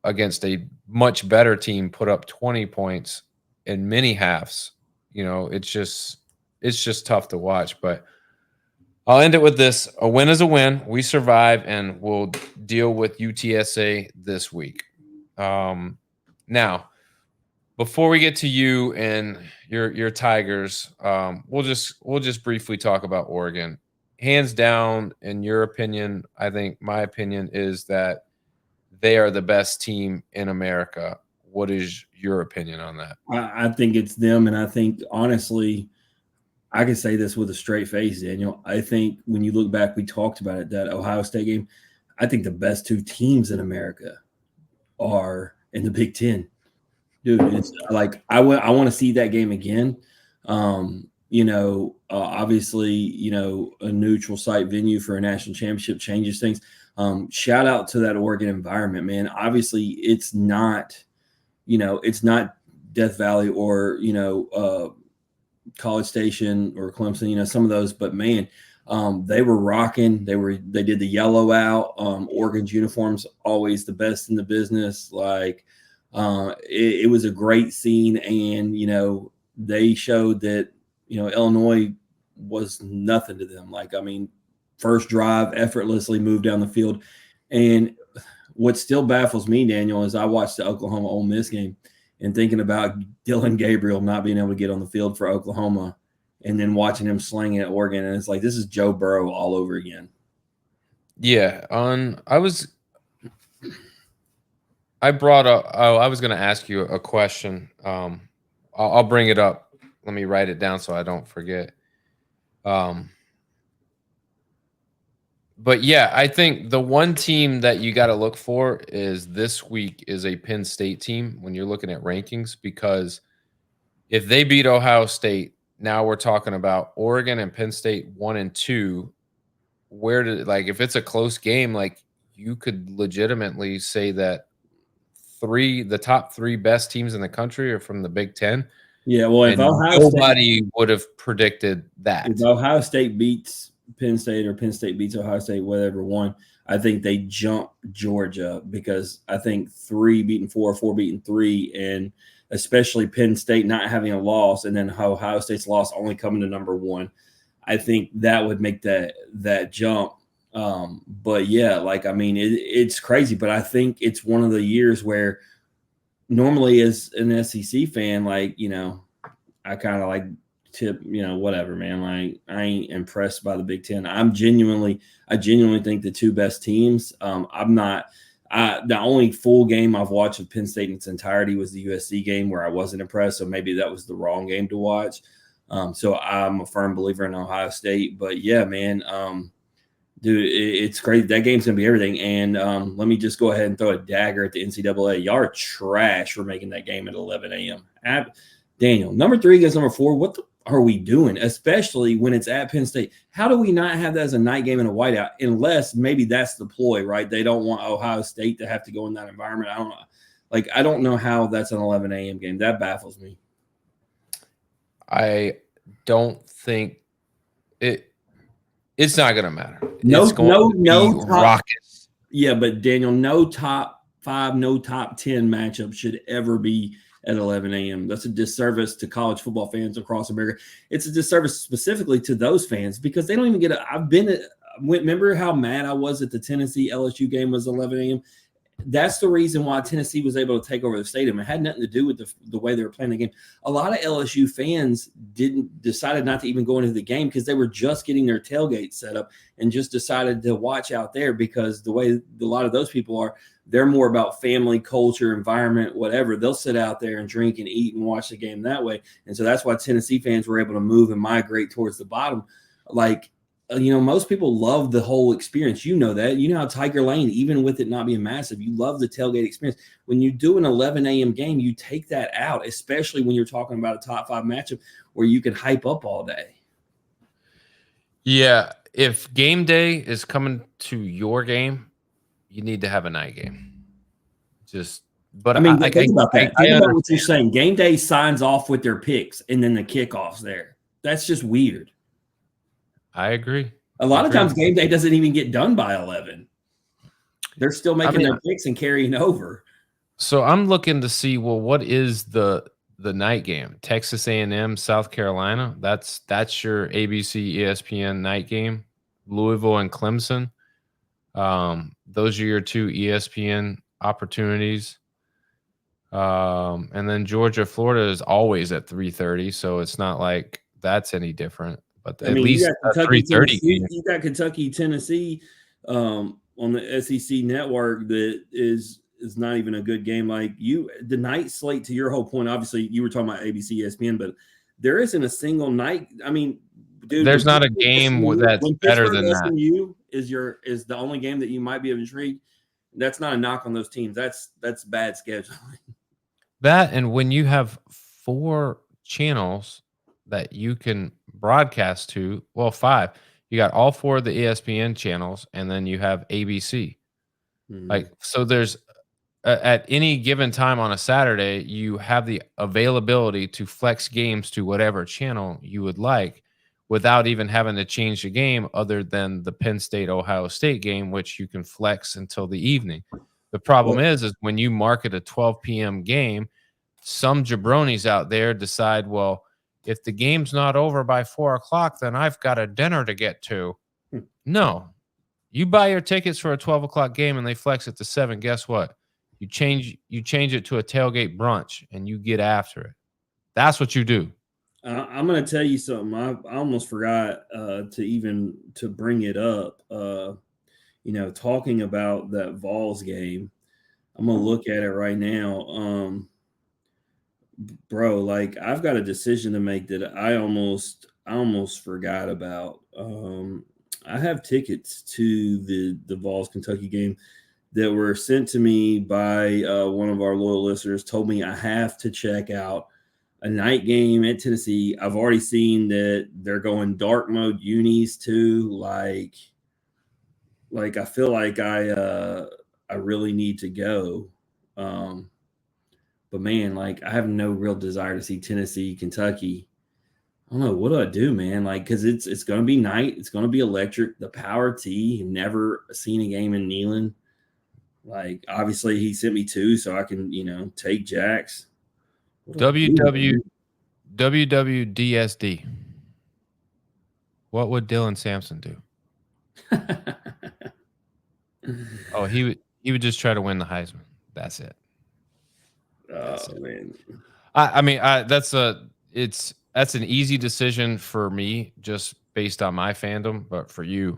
against a much better team put up 20 points in many halves. It's just tough to watch. But I'll end it with this. A win is a win. We survive, and we'll deal with UTSA this week. Now, before we get to you and your Tigers, we'll just briefly talk about Oregon. Hands down, in your opinion, I think my opinion is that they are the best team in America. What is your opinion on that? I think it's them, and I think, honestly, I can say this with a straight face, Daniel. I think when you look back, we talked about it, that Ohio State game, I think the best two teams in America are in the Big Ten. Dude, it's like I want to see that game again. Obviously, a neutral site venue for a national championship changes things. Shout out to that Oregon environment, man. Obviously, it's not Death Valley or, College Station or Clemson, some of those, but man, they were rocking. They did the yellow out. Oregon's uniforms always the best in the business. Like, it was a great scene, and they showed that Illinois was nothing to them. Like, I mean, first drive, effortlessly moved down the field. And what still baffles me, Daniel, is I watched the Oklahoma Ole Miss game and thinking about Dylan Gabriel not being able to get on the field for Oklahoma, and then watching him slinging at Oregon. And it's like, this is Joe Burrow all over again. Yeah. I was going to ask you a question. I'll bring it up. Let me write it down so I don't forget. But yeah, I think the one team that you got to look for is this week is a Penn State team when you're looking at rankings, because if they beat Ohio State, now we're talking about Oregon and Penn State 1 and 2. If it's a close game, like, you could legitimately say that the top 3 best teams in the country are from the Big Ten. Yeah, well, if nobody would have predicted that. If Ohio State beats Penn State or Penn State beats Ohio State, whatever one, I think they jump Georgia, because I think 3 beating 4, 4 beating 3, and especially Penn State not having a loss, and then Ohio State's loss only coming to number 1. I think that would make that jump. But yeah, like, I mean, it's crazy, but I think it's one of the years where normally as an SEC fan, like, I kind of like tip, whatever, man. Like, I ain't impressed by the Big Ten. I genuinely think the 2 best teams. The only full game I've watched of Penn State in its entirety was the USC game, where I wasn't impressed. So maybe that was the wrong game to watch. So I'm a firm believer in Ohio State. But yeah, man, dude, it's crazy. That game's gonna be everything. And let me just go ahead and throw a dagger at the NCAA. Y'all are trash for making that game at 11 a.m. Daniel, number 3 against number 4. What the are we doing? Especially when it's at Penn State. How do we not have that as a night game and a whiteout? Unless maybe that's the ploy, right? They don't want Ohio State to have to go in that environment. I don't know. I don't know how that's an 11 a.m. game. That baffles me. I don't think it's not going to matter. No rockets. Yeah, but Daniel, no top 5, no top 10 matchup should ever be at 11 a.m. That's a disservice to college football fans across America. It's a disservice specifically to those fans, because they don't even get remember how mad I was at the Tennessee LSU game was 11 a.m. that's the reason why Tennessee was able to take over the stadium. It had nothing to do with the way they were playing the game. A lot of LSU fans decided not to even go into the game because they were just getting their tailgate set up and just decided to watch out there, because the way a lot of those people are, they're more about family, culture, environment, whatever. They'll sit out there and drink and eat and watch the game that way. And so that's why Tennessee fans were able to move and migrate towards the bottom. Like, most people love the whole experience. You know that. You know how Tiger Lane, even with it not being massive, you love the tailgate experience. When you do an 11 a.m. game, you take that out, especially when you're talking about a top 5 matchup where you can hype up all day. Yeah. If game day is coming to your game, you need to have a night game. But I mean, think about that. Think about what you're saying. Game day signs off with their picks and then the kickoff's there. That's just weird. I agree. A lot of times game day doesn't even get done by 11. They're still making their picks and carrying over. So I'm looking to see, well, what is the night game? Texas A&M, South Carolina. That's your ABC, ESPN night game. Louisville and Clemson. Those are your 2 ESPN opportunities. And then Georgia, Florida is always at 3:30, so it's not like that's any different. But at least you got Kentucky, you got Kentucky, Tennessee on the SEC network that is not even a good game. Like the night slate, to your whole point, obviously you were talking about ABC, ESPN, but there isn't a single night. I mean, dude, there's not a game that's better than that. SMU is the only game that you might be of intrigue. That's not a knock on those teams. That's bad scheduling. That, and when you have 4 channels that you can broadcast to, well, 5. You got all 4 of the ESPN channels, and then you have ABC. Mm-hmm. Like, so there's at any given time on a Saturday, you have the availability to flex games to whatever channel you would like without even having to change the game, other than the Penn State Ohio State game, which you can flex until the evening. The problem is when you market a 12 p.m. game, some jabronis out there decide, well, if the game's not over by 4 o'clock, then I've got a dinner to get to. No, you buy your tickets for a 12 o'clock game and they flex it to 7. Guess what? You change it to a tailgate brunch and you get after it. That's what you do. I'm going to tell you something. I almost forgot to bring it up. Talking about that Vols game, I'm going to look at it right now. Bro, like, I've got a decision to make that I almost forgot about. I have tickets to the Vols Kentucky game that were sent to me by one of our loyal listeners. Told me I have to check out a night game at Tennessee. I've already seen that they're going dark mode unis too. Like I feel like I really need to go. But man, like, I have no real desire to see Tennessee, Kentucky. I don't know. What do I do, man? Like, because it's going to be night. It's going to be electric. The Power T. Never seen a game in Neyland. Like, obviously, he sent me 2, so I can, take Jax. WWDSD. What would Dylan Sampson do? Oh, he would just try to win the Heisman. That's it. Man. I mean, that's an easy decision for me, just based on my fandom. But for you,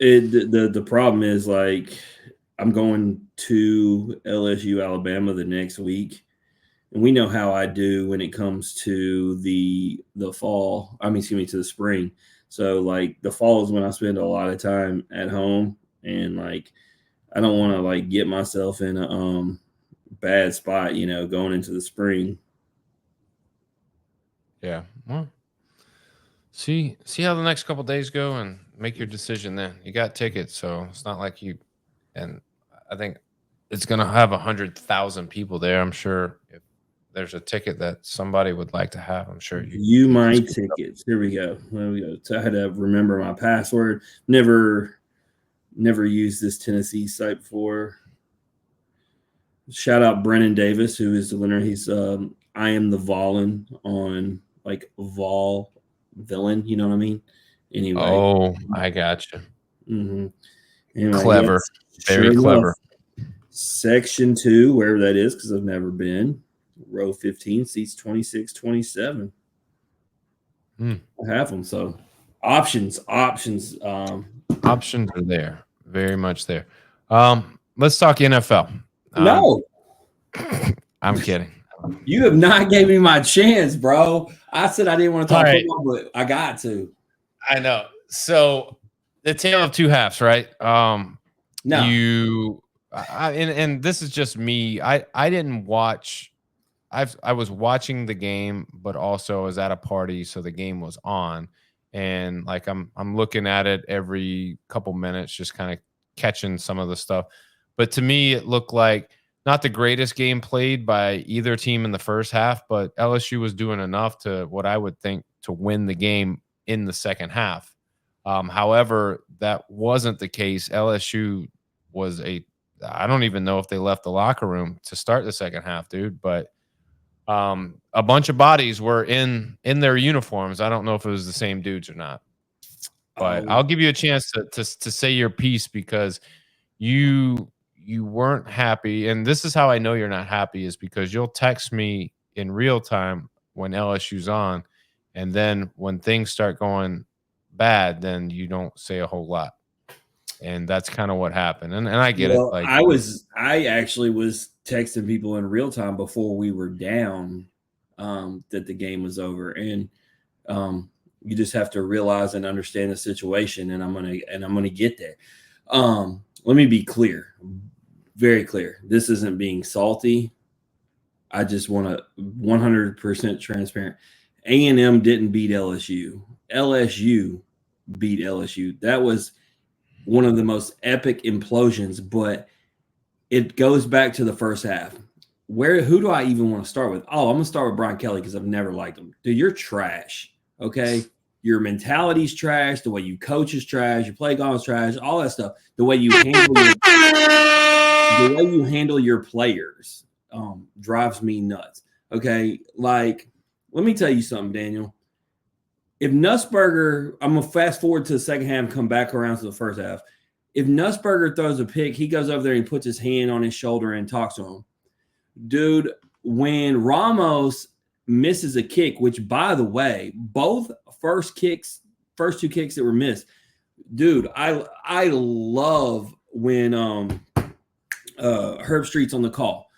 the problem is, like, I'm going to LSU, Alabama the next week, and we know how I do when it comes to the fall. To the spring. So, like, the fall is when I spend a lot of time at home, and, like, I don't want to, like, get myself in a bad spot, going into the spring. Yeah. Well, see how the next couple of days go and make your decision then. You got tickets, so it's not like you. And I think it's going to have 100,000 people there. I'm sure if there's a ticket that somebody would like to have, I'm sure you my tickets. Here we go. So I had to remember my password. Never used this Tennessee site before. Shout out Brennan Davis, who is the winner. He's I am the Volin on, like, Vol villain. You know what I mean? Anyway. Oh, I gotcha. Mm-hmm. Anyway, Clever, yes, very sure clever. enough, Section 2, wherever that is, because I've never been. Row 15, seats 26, 27. I have them. So options. Options are there, very much there. Let's talk NFL. No, I'm kidding. you have not gave me my chance, bro. I said I didn't want to talk football, but I got to. I know. So the tale of two halves, right? No. And this is just me. I didn't watch. I was watching the game, but also I was at a party, so the game was on, and like I'm looking at it every couple minutes, just kind of catching some of the stuff. But to me, it looked like not the greatest game played by either team in the first half, but LSU was doing enough to what I would think to win the game in the second half. However, that wasn't the case. LSU was I don't even know if they left the locker room to start the second half, dude, but a bunch of bodies were in their uniforms. I don't know if it was the same dudes or not, but I'll give you a chance to say your piece because you weren't happy, and this is how I know you're not happy is because you'll text me in real time when LSU's on, and then when things start going bad, then you don't say a whole lot, and that's kind of what happened. And I get it. Like I actually was texting people in real time before we were down that the game was over, and you just have to realize and understand the situation. And I'm gonna get there. Let me be clear, very clear. This isn't being salty. I just want to 100% transparent. A&M didn't beat LSU. LSU beat LSU. That was one of the most epic implosions, but it goes back to the first half. Who do I even want to start with? Oh, I'm gonna start with Brian Kelly because I've never liked him. Dude, you're trash. Okay. Your mentality's trash, the way you coach is trash, your play call is trash, all that stuff. The way you handle your players drives me nuts. Okay. Like, let me tell you something, Daniel. If Nussberger, I'm going to fast forward to the second half and come back around to the first half. If Nussberger throws a pick, he goes over there and puts his hand on his shoulder and talks to him. Dude, when Ramos misses a kick, which, by the way, both first two kicks that were missed, dude, I love when Herb Street's on the call.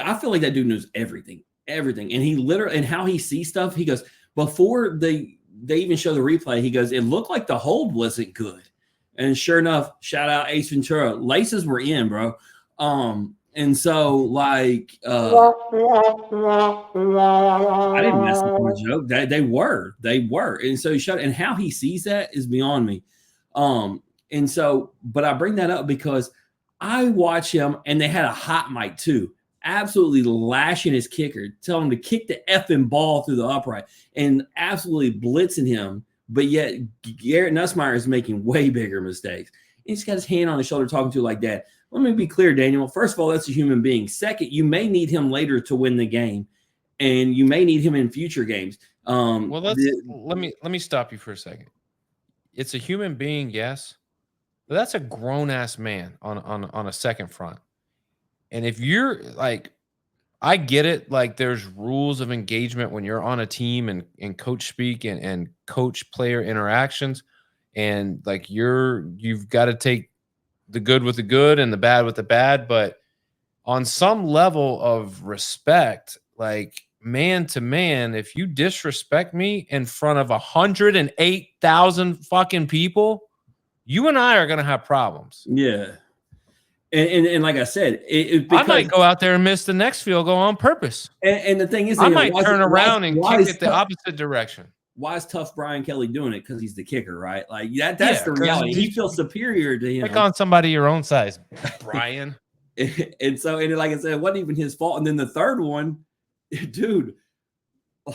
I feel like that dude knows everything. And he literally, and how he sees stuff, he goes, before they even show the replay, he goes, it looked like the hold wasn't good. And sure enough, shout out Ace Ventura. Laces were in, bro. And so, like, I didn't mess up on a joke. They were. And so he shut. And how he sees that is beyond me. And so, but I bring that up because I watch him, and they had a hot mic too, absolutely lashing his kicker, telling him to kick the effing ball through the upright, and absolutely blitzing him. But yet, Garrett Nussmeier is making way bigger mistakes. And he's got his hand on his shoulder talking to you like that. Let me be clear, Daniel. First of all, that's a human being. Second, you may need him later to win the game, and you may need him in future games. Well, let me stop you for a second. It's a human being, yes, but that's a grown ass man on a second front. And if you're like, I get it, like there's rules of engagement when you're on a team and coach speak and coach player interactions, and like you've got to take the good with the good and the bad with the bad, but on some level of respect, like man to man, if you disrespect me in front of 108,000 fucking people, you and I are gonna have problems. Yeah. And like I said, I might go out there and miss the next field goal on purpose. And the thing is, I might turn around and kick it the opposite direction. Why is tough Brian Kelly doing it? Because he's the kicker, right? Like that's the reality. He feels superior to him. Pick on somebody your own size, Brian. and like I said, it wasn't even his fault. And then the third one, dude,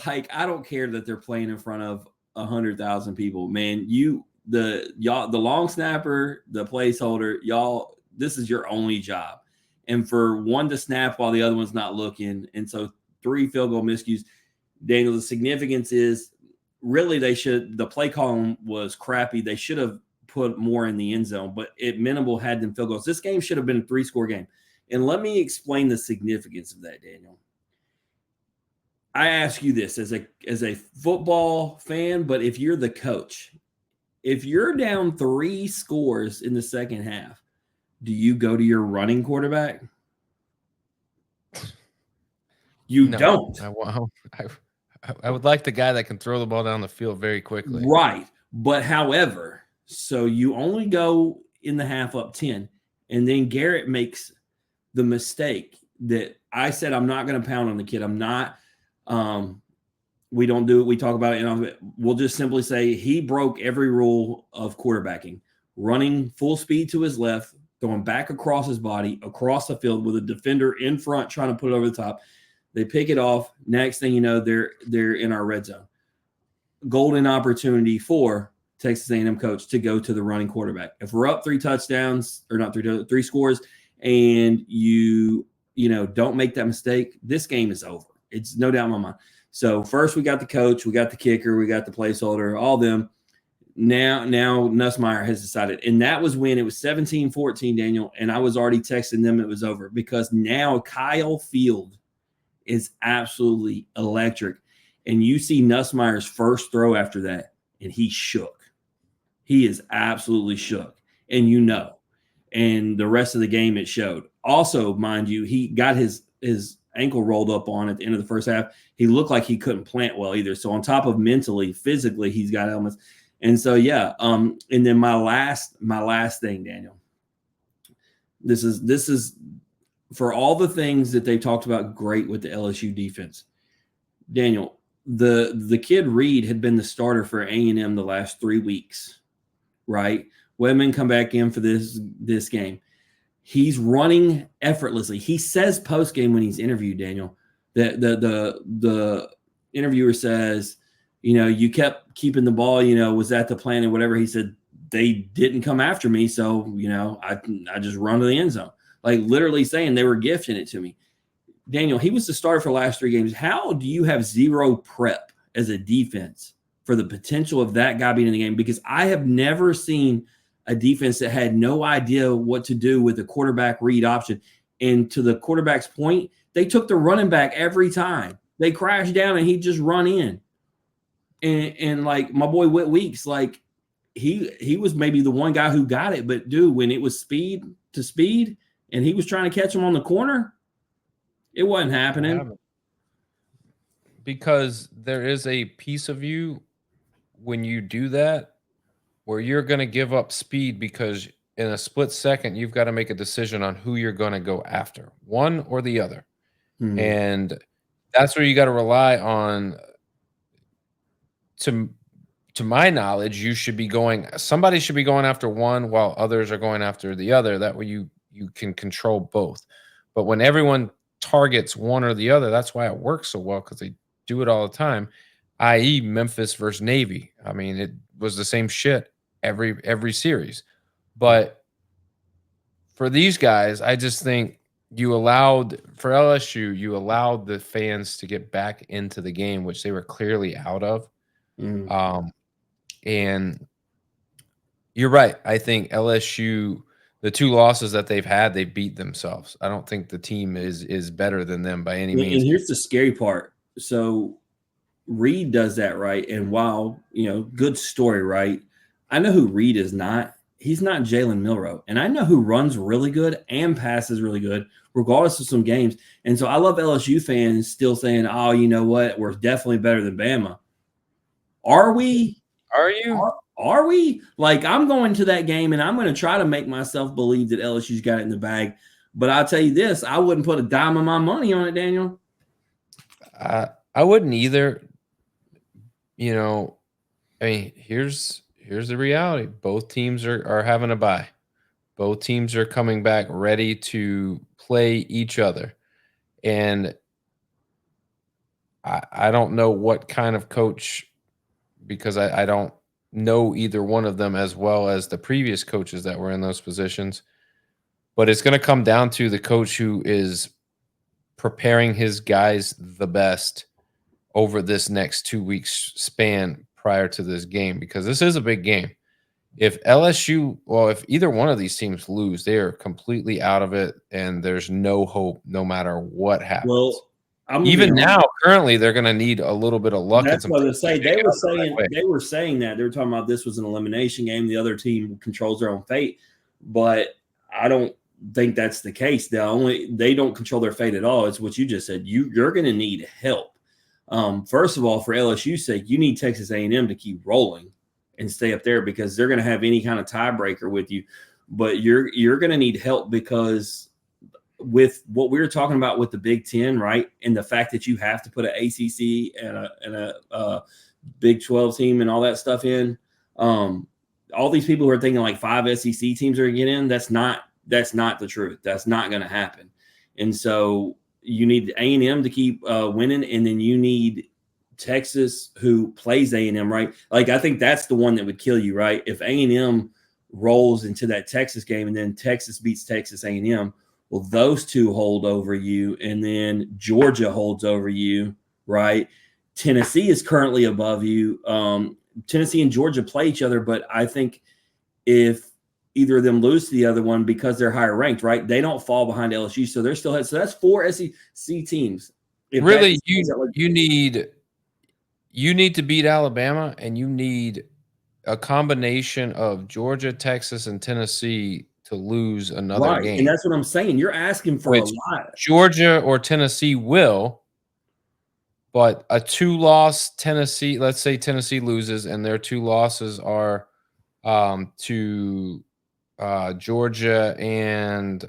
like I don't care that they're playing in front of 100,000 people, man. The long snapper, the placeholder, y'all, this is your only job. And for one to snap while the other one's not looking, and so 3 field goal miscues. Daniel, the significance is really the play calling was crappy. They should have put more in the end zone, but it minimal had them field goals. This game should have been a 3-score game. And let me explain the significance of that, Daniel. I ask you this as a football fan, but if you're the coach, if you're down 3 scores in the second half, do you go to your running quarterback? You don't. I would like the guy that can throw the ball down the field very quickly. Right. But however, so you only go in the half up 10, and then Garrett makes the mistake that I said, I'm not going to pound on the kid. I'm not. We don't do it. We talk about it. We'll just simply say he broke every rule of quarterbacking, running full speed to his left, going back across his body, across the field with a defender in front trying to put it over the top. They pick it off. Next thing you know, they're in our red zone. Golden opportunity for Texas A&M coach to go to the running quarterback. If we're up 3 touchdowns, or not 3 scores, and you don't make that mistake, this game is over. It's no doubt in my mind. So first we got the coach, we got the kicker, we got the placeholder, all them. Now Nussmeier has decided. And that was when it was 17-14, Daniel, and I was already texting them it was over, because now Kyle Field is absolutely electric. And you see Nussmeier's first throw after that, and he shook. He is absolutely shook. And and the rest of the game it showed. Also, mind you, he got his ankle rolled up on at the end of the first half. He looked like he couldn't plant well either. So on top of mentally, physically, he's got elements. And so, yeah. And then my last thing, Daniel, this is for all the things that they talked about great with the LSU defense. Daniel, the kid Reed had been the starter for A&M the last 3 weeks, right? Wedman come back in for this game. He's running effortlessly. He says post game when he's interviewed, Daniel, that the interviewer says, you kept keeping the ball, was that the plan and whatever. He said, they didn't come after me, so I just run to the end zone. Like literally saying they were gifting it to me. Daniel, he was the starter for the last 3 games. How do you have zero prep as a defense for the potential of that guy being in the game? Because I have never seen a defense that had no idea what to do with the quarterback read option. And to the quarterback's point, they took the running back every time. They crashed down and he just run in. And like my boy Whit Weeks, like he was maybe the one guy who got it. But dude, when it was speed to speed and he was trying to catch him on the corner, it wasn't happening. Because there is a piece of you when you do that where you're going to give up speed, because in a split second, you've got to make a decision on who you're going to go after, one or the other. Mm-hmm. And that's where you got to rely on. To my knowledge, somebody should be going after one while others are going after the other. That way you can control both. But when everyone targets one or the other, that's why it works so well, because they do it all the time, i.e. Memphis versus Navy. I mean, it was the same shit every series. But for these guys, I just think for LSU, you allowed the fans to get back into the game, which they were clearly out of. Mm. And you're right. I think LSU, the 2 losses that they've had, they beat themselves. I don't think the team is better than them by any means. And here's the scary part. So Reed does that, right? And while, good story, right? I know who Reed is not. He's not Jalen Milroe. And I know who runs really good and passes really good, regardless of some games. And so I love LSU fans still saying, oh, you know what? We're definitely better than Bama. Are we? Are you? Are we? Like, I'm going to that game and I'm going to try to make myself believe that LSU's got it in the bag. But I'll tell you this, I wouldn't put a dime of my money on it, Daniel. I wouldn't either. I mean, here's the reality. Both teams are having a bye. Both teams are coming back ready to play each other. And I don't know what kind of coach, because I don't know either one of them as well as the previous coaches that were in those positions. But it's going to come down to the coach who is preparing his guys the best over this next 2 weeks span prior to this game, because this is a big game. if LSU, well, if either one of these teams lose, they are completely out of it, and there's no hope no matter what happens. Well, I'm gonna be Even honest. now, currently, they're going to need a little bit of luck and That's some what I things was to gonna say. shake out the right way. They were saying that they were talking about this was an elimination game. The other team controls their own fate, but I don't think that's the case. They don't control their fate at all. It's what you just said. You're going to need help. First of all, for LSU's sake, you need Texas A&M to keep rolling and stay up there because they're going to have any kind of tiebreaker with you. But you're going to need help because with what we were talking about with the Big Ten, right, and the fact that you have to put an ACC and a Big 12 team and all that stuff in, all these people who are thinking like 5 SEC teams are going to get in. That's not the truth. That's not going to happen. And so you need A&M to keep winning, and then you need Texas, who plays A&M, right? Like I think that's the one that would kill you, right? If A&M rolls into that Texas game and then Texas beats Texas A&M. Well, those two hold over you, and then Georgia holds over you, right? Tennessee is currently above you. Tennessee and Georgia play each other, but I think if either of them lose to the other one because they're higher ranked, right, they don't fall behind LSU, so they're still ahead. So that's 4 SEC teams. If Really, you need to beat Alabama, and you need a combination of Georgia, Texas, and Tennessee to lose another right, and game, that's what I'm saying. You're asking for a which lot. Georgia or Tennessee will, but a 2-loss Tennessee, let's say Tennessee loses and their 2 losses are to Georgia and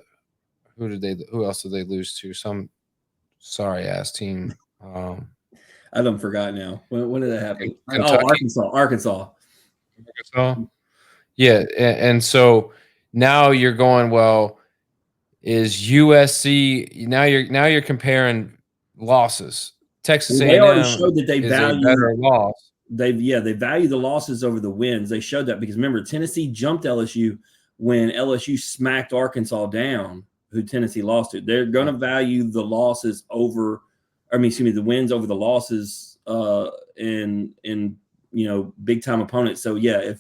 who else did they lose to? Some sorry ass team. I don't forgot now. When did that happen? Oh, Kentucky. Arkansas. Yeah, and so now you're going, well, is USC now you're comparing losses. Texas Well, they already A&M showed that they is a value better loss. they value the losses over the wins. They showed that because remember Tennessee jumped LSU when LSU smacked Arkansas down, who Tennessee lost to. They're going to value the losses over, the wins over the losses in big time opponents. So yeah,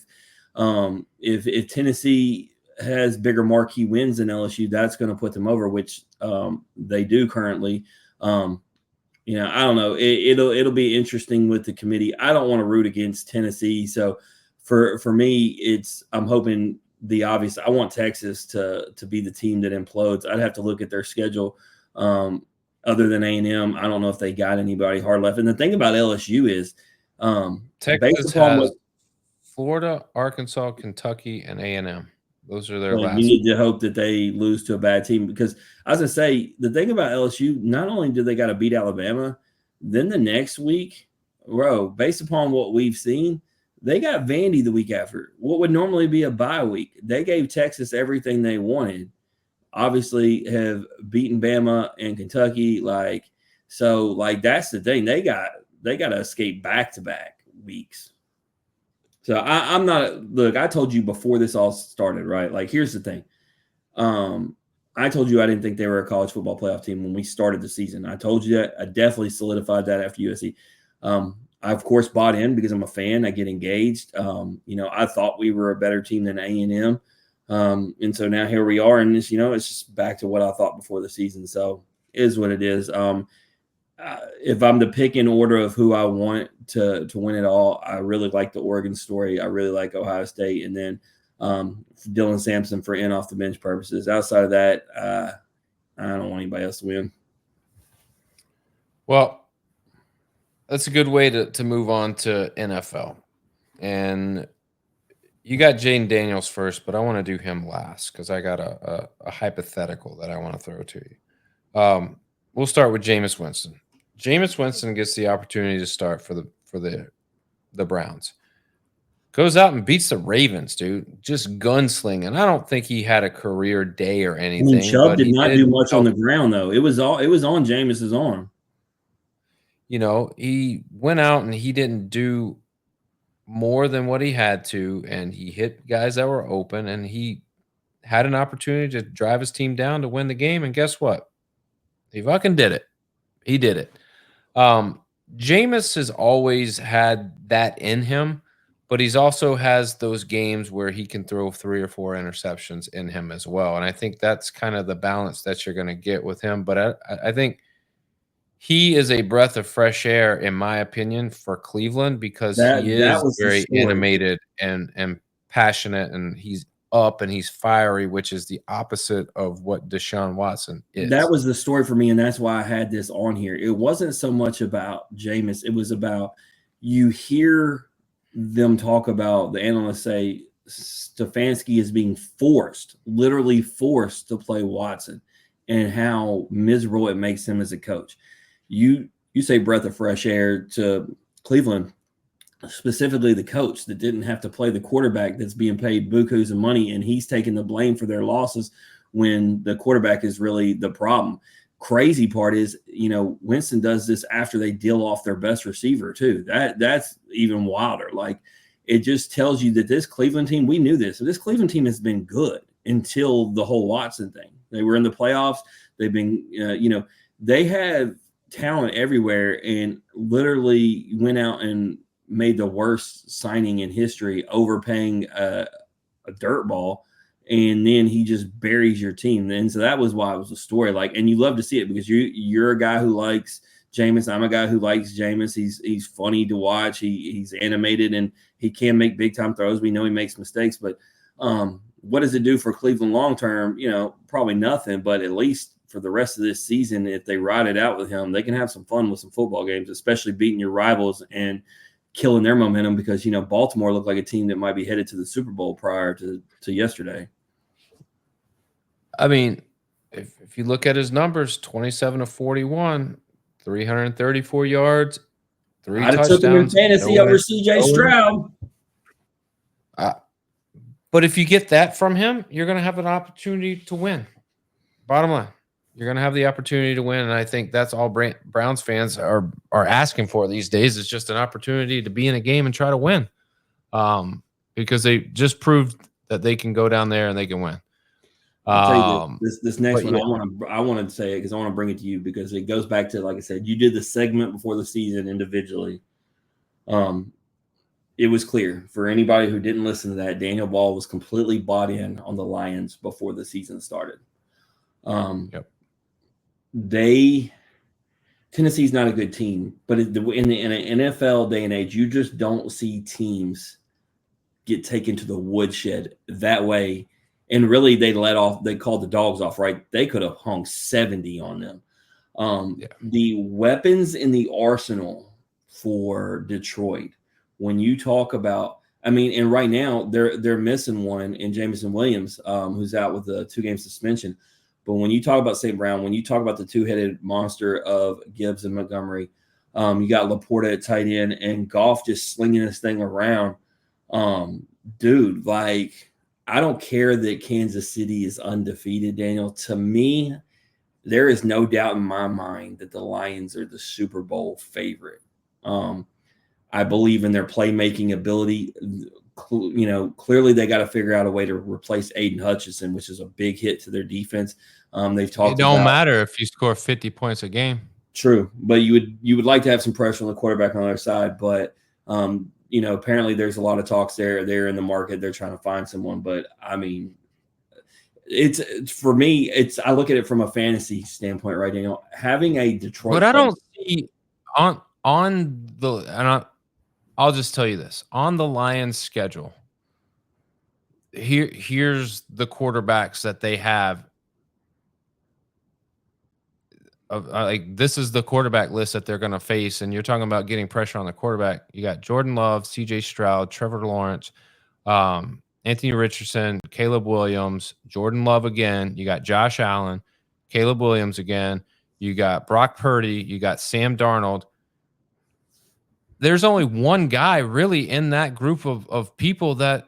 if Tennessee has bigger marquee wins than LSU, that's going to put them over, which they do currently. I don't know. It'll be interesting with the committee. I don't want to root against Tennessee, so for me, I'm hoping the obvious. I want Texas to be the team that implodes. I'd have to look at their schedule. Other than A&M, I don't know if they got anybody hard left. And the thing about LSU is, Texas has Florida, Arkansas, Kentucky, and A&M. Those are their last. You need to hope that they lose to a bad team because, as I say, the thing about LSU, not only do they got to beat Alabama, then the next week, based upon what we've seen, they got Vandy the week after. What would normally be a bye week, they gave Texas everything they wanted. Obviously, have beaten Bama and Kentucky, that's the thing. They got to escape back-to-back weeks. So I'm not. Look, I told you before this all started, right? Like, here's the thing. I told you I didn't think they were a college football playoff team when we started the season. I told you that. I definitely solidified that after USC. I of course bought in because I'm a fan. I get engaged. I thought we were a better team than A&M, and so now here we are. And it's just back to what I thought before the season. So it is what it is. If I'm to pick in order of who I want to win it all, I really like the Oregon story. I really like Ohio State, and then Dylan Sampson for in off the bench purposes. Outside of that, I don't want anybody else to win. Well, that's a good way to move on to NFL. And you got Jaden Daniels first, but I want to do him last because I got a hypothetical that I want to throw to you. We'll start with Jameis Winston. Jameis Winston gets the opportunity to start for the Browns. Goes out and beats the Ravens, dude. Just gunslinging. I don't think he had a career day or anything. Chubb did not do much on the ground though. It was on Jameis's arm. He went out and he didn't do more than what he had to, and he hit guys that were open, and he had an opportunity to drive his team down to win the game. And guess what? He fucking did it. He did it. Jameis has always had that in him, but he's also has those games where he can throw 3 or 4 interceptions in him as well, and I think that's kind of the balance that you're gonna get with him, but I think he is a breath of fresh air, in my opinion, for Cleveland because he That is was the very story. animated and passionate, and he's up and he's fiery, which is the opposite of what Deshaun Watson That is. was the story for me, and that's why I had this on here. It wasn't so much about Jameis, it was about you hear them talk about the analysts say Stefanski is being forced, literally forced to play Watson, and how miserable it makes him as a coach. You say breath of fresh air to Cleveland, specifically the coach that didn't have to play the quarterback that's being paid bukus of money, and he's taking the blame for their losses when the quarterback is really the problem. Crazy part is, Winston does this after they deal off their best receiver too. That's even wilder. Like, it just tells you that this Cleveland team, we knew this. So this Cleveland team has been good until the whole Watson thing. They were in the playoffs. They've been, they have talent everywhere, and literally went out and made the worst signing in history, overpaying a dirt ball, and then he just buries your team. And so that was why it was a story. Like, and you love to see it because you're a guy who likes Jameis. I'm a guy who likes Jameis. He's funny to watch. He's animated, and he can make big time throws. We know he makes mistakes, but what does it do for Cleveland long term? Probably nothing. But at least for the rest of this season, if they ride it out with him, they can have some fun with some football games, especially beating your rivals and killing their momentum, because Baltimore looked like a team that might be headed to the Super Bowl prior to yesterday. I mean, if you look at his numbers, 27 of 41, 334 yards, 3 I'd have took him in touchdowns, fantasy over CJ Stroud. But if you get that from him, you're going to have an opportunity to win. Bottom line, you're going to have the opportunity to win, and I think that's all Browns fans are asking for these days. It's just an opportunity to be in a game and try to win, because they just proved that they can go down there and they can win. I'll tell you this next one. Yeah. I want to say it because I want to bring it to you, because it goes back to, like I said, you did the segment before the season individually. It was clear for anybody who didn't listen to that, Daniel Ball was completely bought in on the Lions before the season started. Tennessee's not a good team, but in an NFL day and age, you just don't see teams get taken to the woodshed that way. And really, they called the dogs off, right? They could have hung 70 on them. The weapons in the arsenal for Detroit, when you talk about, and right now they're missing one in Jameson Williams, who's out with a 2-game suspension. But when you talk about St. Brown, when you talk about the two-headed monster of Gibbs and Montgomery, you got Laporta at tight end, and Goff just slinging this thing around. Dude, like, I don't care that Kansas City is undefeated, Daniel. To me, there is no doubt in my mind that the Lions are the Super Bowl favorite. I believe in their playmaking ability. Clearly they got to figure out a way to replace Aiden Hutchinson, which is a big hit to their defense. They've talked. It don't matter if you score 50 points a game. True, but you would like to have some pressure on the quarterback on their side. But apparently there's a lot of talks there. They're in the market. They're trying to find someone. But it's for me. I look at it from a fantasy standpoint, right, Daniel. Having a Detroit, but I don't see on the, and I'll just tell you this, on the Lions schedule. Here's the quarterbacks that they have. This is the quarterback list that they're going to face, and you're talking about getting pressure on the quarterback. You got Jordan Love, CJ Stroud, Trevor Lawrence, Anthony Richardson, Caleb Williams, Jordan Love again. You got Josh Allen, Caleb Williams again. You got Brock Purdy. You got Sam Darnold. There's only one guy really in that group of people that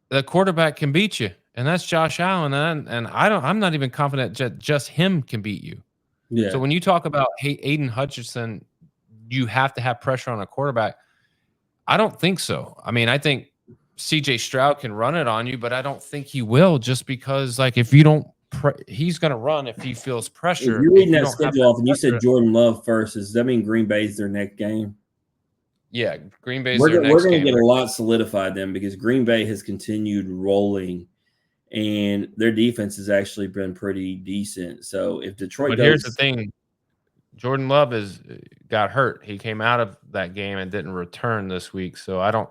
the quarterback can beat you. And that's Josh Allen, and I'm not even confident that just him can beat you. Yeah. So when you talk about Aiden Hutchinson, you have to have pressure on a quarterback. I don't think so. I think CJ Stroud can run it on you, but I don't think he will, just because, like, if you don't, he's going to run if he feels pressure. If you're reading that schedule off, and you said Jordan Love first, does that mean Green Bay's their next game? Yeah, Green Bay's their next We're going to game. get a lot solidified then because Green Bay has continued rolling, and their defense has actually been pretty decent. So if Detroit But here's the thing. Jordan Love got hurt. He came out of that game and didn't return this week. So I don't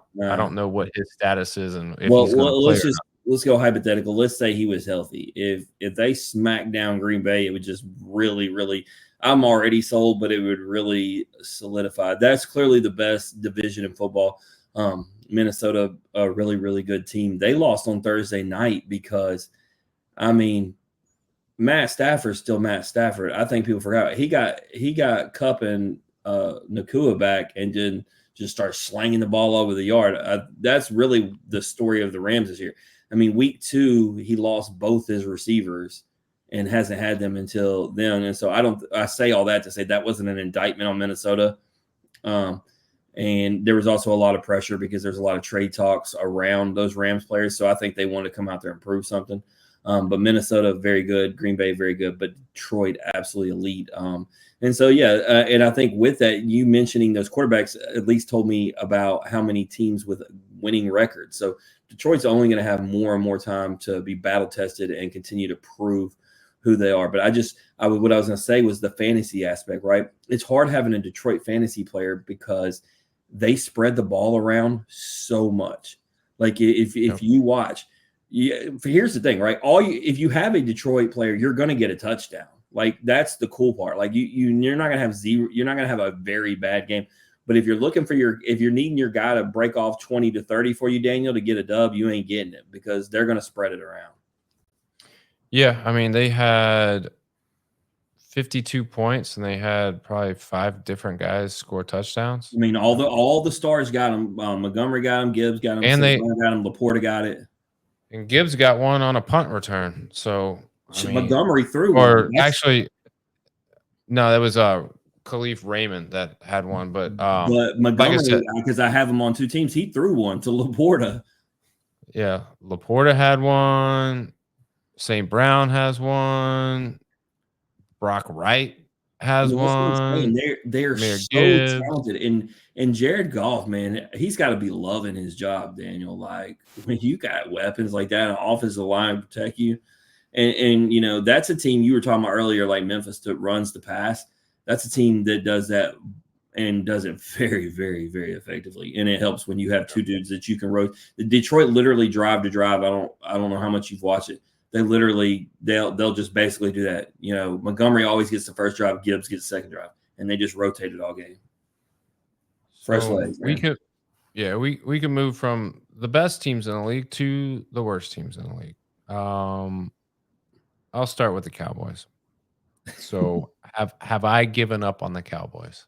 know what his status is and if he's going to play or not. Let's go hypothetical. Let's say he was healthy. If they smack down Green Bay, it would just really. I'm already sold, but it would really solidify. That's clearly the best division in football. Minnesota, a really good team. They lost on Thursday night because, I mean, Matt Stafford's still Matt Stafford. I think people forgot he got Kupp and Nakua back and then just start slanging the ball over the yard. That's really the story of the Rams this year. I mean, week 2 he lost both his receivers and hasn't had them until then. And so I say all that to say that wasn't an indictment on Minnesota. And there was also a lot of pressure because there's a lot of trade talks around those Rams players. So I think they wanted to come out there and prove something. But Minnesota, very good. Green Bay, very good. But Detroit, absolutely elite. And so, and I think with that, you mentioning those quarterbacks at least told me about how many teams with winning records. So Detroit's only going to have more and more time to be battle tested and continue to prove who they are. But what I was going to say was the fantasy aspect, right? It's hard having a Detroit fantasy player because they spread the ball around so much. Like if you watch, here's the thing, right? If you have a Detroit player, you're going to get a touchdown. Like that's the cool part. Like you're not going to have zero. You're not going to have a very bad game. But if you're needing your guy to break off 20 to 30 for you, Daniel, to get a dub, you ain't getting it because they're going to spread it around. Yeah, I mean, they had 52 points, and they had probably 5 different guys score touchdowns. I mean, all the stars got them. Montgomery got them. Gibbs got them. And they got them. Laporta got it. And Gibbs got one on a punt return. So Montgomery threw or one. Actually, no, that was Khalif Raymond that had one. But Montgomery, because I have him on 2 teams, he threw one to Laporta. Yeah, Laporta had one. St. Brown has one. Brock Wright has one. They're so talented. And Jared Goff, man, he's got to be loving his job, Daniel. Like when you got weapons like that, an offensive line to protect you. And you know, that's a team you were talking about earlier, like Memphis that runs the pass. That's a team that does that and does it very effectively. And it helps when you have 2 dudes that you can rotate. The Detroit literally drive to drive. I don't know how much you've watched it. They'll just basically do that. You know, Montgomery always gets the first drive, Gibbs gets the second drive, and they just rotate it all game. Fresh legs. We can move from the best teams in the league to the worst teams in the league. I'll start with the Cowboys. So have I given up on the Cowboys?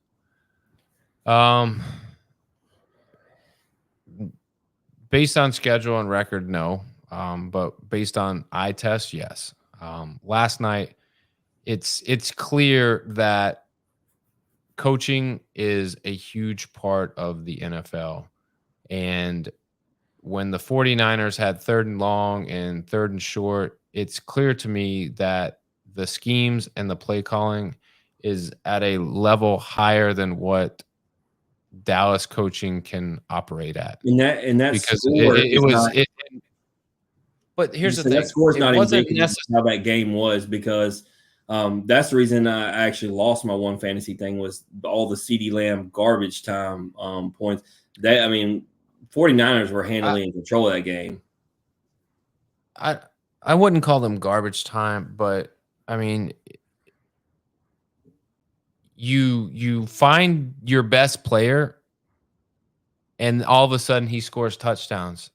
Based on schedule and record, no. But based on eye test, yes. Last night, it's clear that coaching is a huge part of the NFL. And when the 49ers had 3rd and long and 3rd and short, it's clear to me that the schemes and the play calling is at a level higher than what Dallas coaching can operate at. And that's because it was. But here's the thing: that score's not indicative of how that game was because that's the reason I actually lost my one fantasy thing was all the CeeDee Lamb garbage time points. 49ers were handily in control of that game. I wouldn't call them garbage time, but I mean, you find your best player, and all of a sudden he scores touchdowns.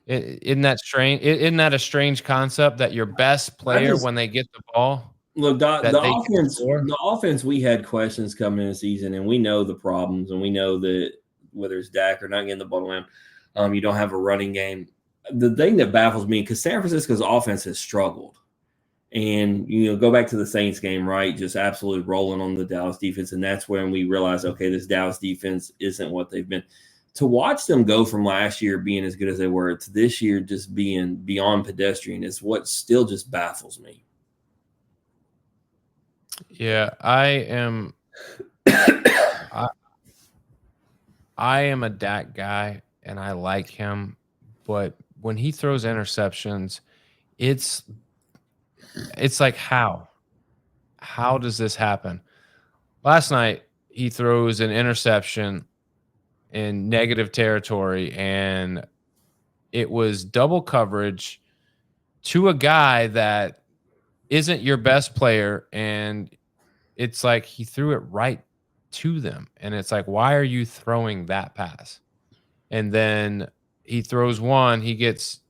Isn't that strange? Isn't that a strange concept that your best player, when they get the ball, look, the offense, we had questions coming in the season, and we know the problems, and we know that whether it's Dak or not getting the ball to him, you don't have a running game. The thing that baffles me, because San Francisco's offense has struggled, and go back to the Saints game, right? Just absolutely rolling on the Dallas defense, and that's when we realized, okay, this Dallas defense isn't what they've been. To watch them go from last year being as good as they were to this year just being beyond pedestrian is what still just baffles me. Yeah, I am I am a Dak guy, and I like him, but when he throws interceptions, it's like, how does this happen? Last night, he throws an interception in negative territory, and it was double coverage to a guy that isn't your best player, and it's like he threw it right to them, and it's like, why are you throwing that pass? And then he throws one, he gets,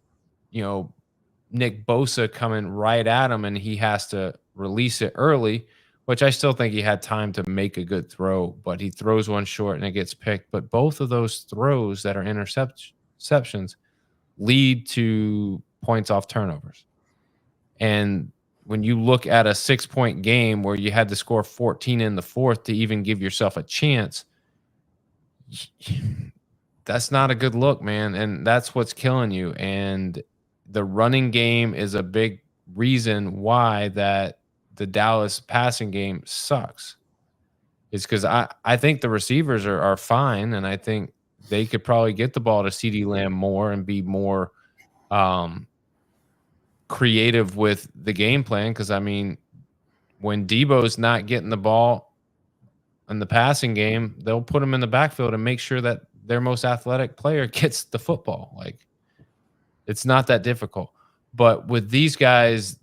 you know, Nick Bosa coming right at him, and he has to release it early, which I still think he had time to make a good throw, but he throws one short and it gets picked. But both of those throws that are interceptions lead to points off turnovers. And when you look at a 6-point game where you had to score 14 in the fourth to even give yourself a chance, that's not a good look, man. And that's what's killing you. And the running game is a big reason why that the Dallas passing game sucks. It's because I think the receivers are fine, and I think they could probably get the ball to CeeDee Lamb more and be more creative with the game plan. Because I mean, when Debo's not getting the ball in the passing game, they'll put him in the backfield and make sure that their most athletic player gets the football. Like, it's not that difficult. But with these guys,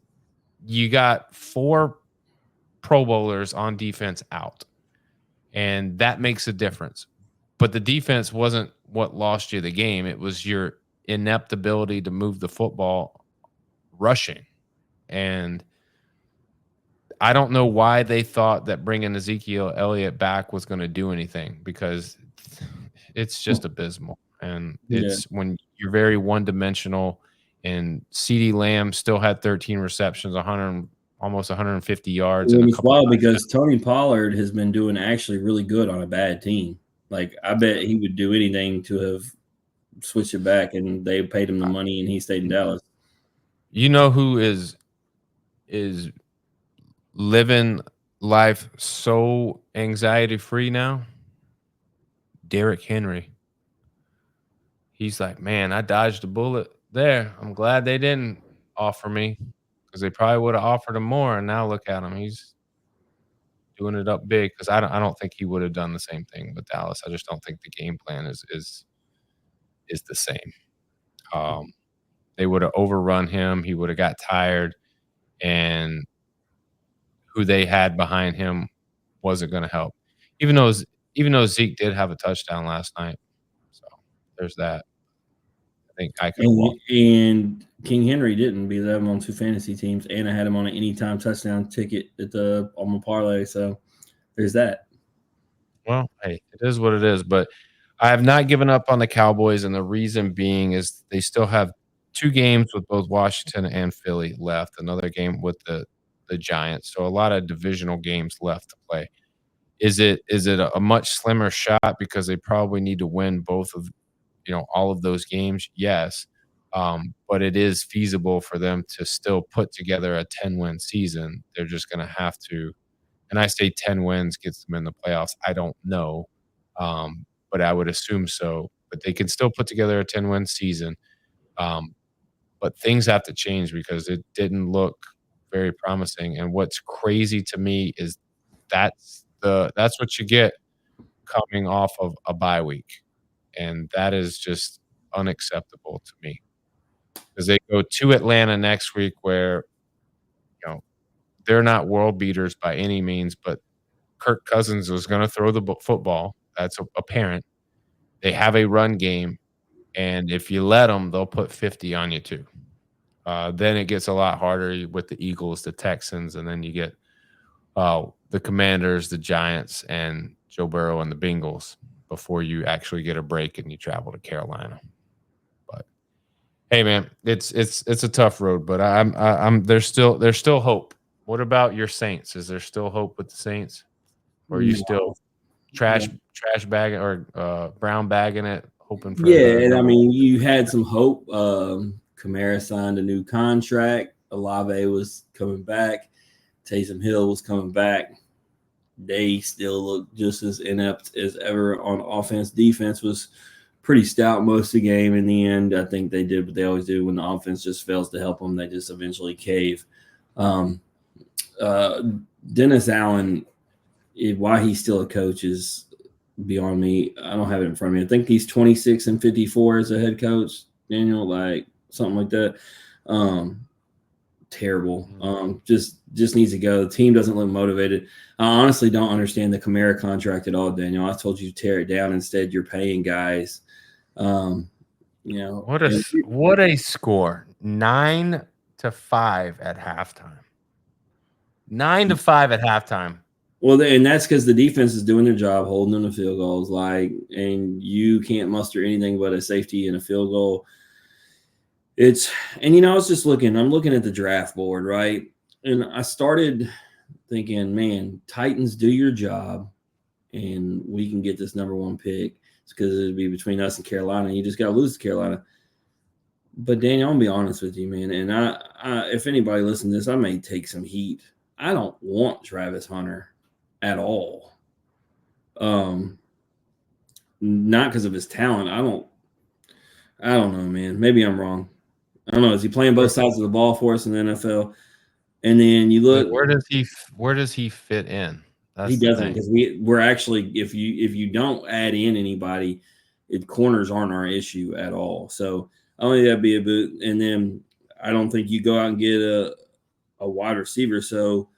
you got 4 Pro Bowlers on defense out, and that makes a difference. But the defense wasn't what lost you the game. It was your inept ability to move the football rushing. And I don't know why they thought that bringing Ezekiel Elliott back was going to do anything, because it's just abysmal. And it's when you're very one-dimensional, and CeeDee Lamb still had 13 receptions, almost 150 yards. Well, it's wild because Tony Pollard has been doing actually really good on a bad team. Like, I bet he would do anything to have switched it back, and they paid him the money, and he stayed in Dallas. You know who is living life so anxiety-free now? Derrick Henry. He's like, man, I dodged a bullet there. I'm glad they didn't offer me, because they probably would have offered him more. And now look at him. He's doing it up big, because I don't think he would have done the same thing with Dallas. I just don't think the game plan is the same. They would have overrun him. He would have got tired, and who they had behind him wasn't going to help. Even though Zeke did have a touchdown last night, so there's that. I think I could. And King Henry didn't, because I have him on 2 fantasy teams, and I had him on an anytime touchdown ticket on my parlay. So there's that. Well, hey, it is what it is. But I have not given up on the Cowboys, and the reason being is they still have 2 games with both Washington and Philly left. Another game with the Giants. So a lot of divisional games left to play. Is it a much slimmer shot because they probably need to win both of all of those games? Yes. But it is feasible for them to still put together a 10-win season. They're just going to have to, and I say 10 wins gets them in the playoffs. I don't know, but I would assume so. But they can still put together a 10-win season. But things have to change, because it didn't look very promising. And what's crazy to me is that's what you get coming off of a bye week. And that is just unacceptable to me, because they go to Atlanta next week, where they're not world beaters by any means, but Kirk Cousins was going to throw the football. That's apparent. They have a run game, and if you let them, they'll put 50 on you too. Then it gets a lot harder with the Eagles, the Texans, and then you get the Commanders, the Giants, and Joe Burrow and the Bengals before you actually get a break and you travel to Carolina. But hey, man, it's a tough road, but there's still hope. What about your Saints? Is there still hope with the Saints, or are you still trash bagging or brown bagging it, hoping for? And I mean, you had some hope. Kamara signed a new contract. Olave was coming back. Taysom Hill was coming back. they still look just as inept as ever on offense. Defense was pretty stout most of the game. In the end, I think they did what they always do when the offense just fails to help them. They just eventually cave. Dennis Allen, why he's still a coach is beyond me. I don't have it in front of me. I think he's 26-54 as a head coach, Daniel, like something like that. Terrible. Just needs to go. The team doesn't look motivated. I honestly don't understand the Kamara contract at all, Daniel. I told you to tear it down. Instead, you're paying guys. What a score. 9-5 at halftime. 9-5 at halftime. Well, and that's because the defense is doing their job, holding them to field goals. And you can't muster anything but a safety and a field goal. I was just looking. I'm looking at the draft board, right? And I started thinking, man, Titans, do your job, and we can get this number 1 pick. It's because it'd be between us and Carolina. And you just got to lose to Carolina. But Daniel, I'm gonna be honest with you, man. And I if anybody listens to this, I may take some heat. I don't want Travis Hunter at all. Not because of his talent. I don't know, man. Maybe I'm wrong. I don't know. Is he playing both sides of the ball for us in the NFL? And then you look. Where does he fit in? He doesn't, because we're actually, if you don't add in anybody, corners aren't our issue at all. So only that'd be a boot. And then I don't think you go out and get a wide receiver. So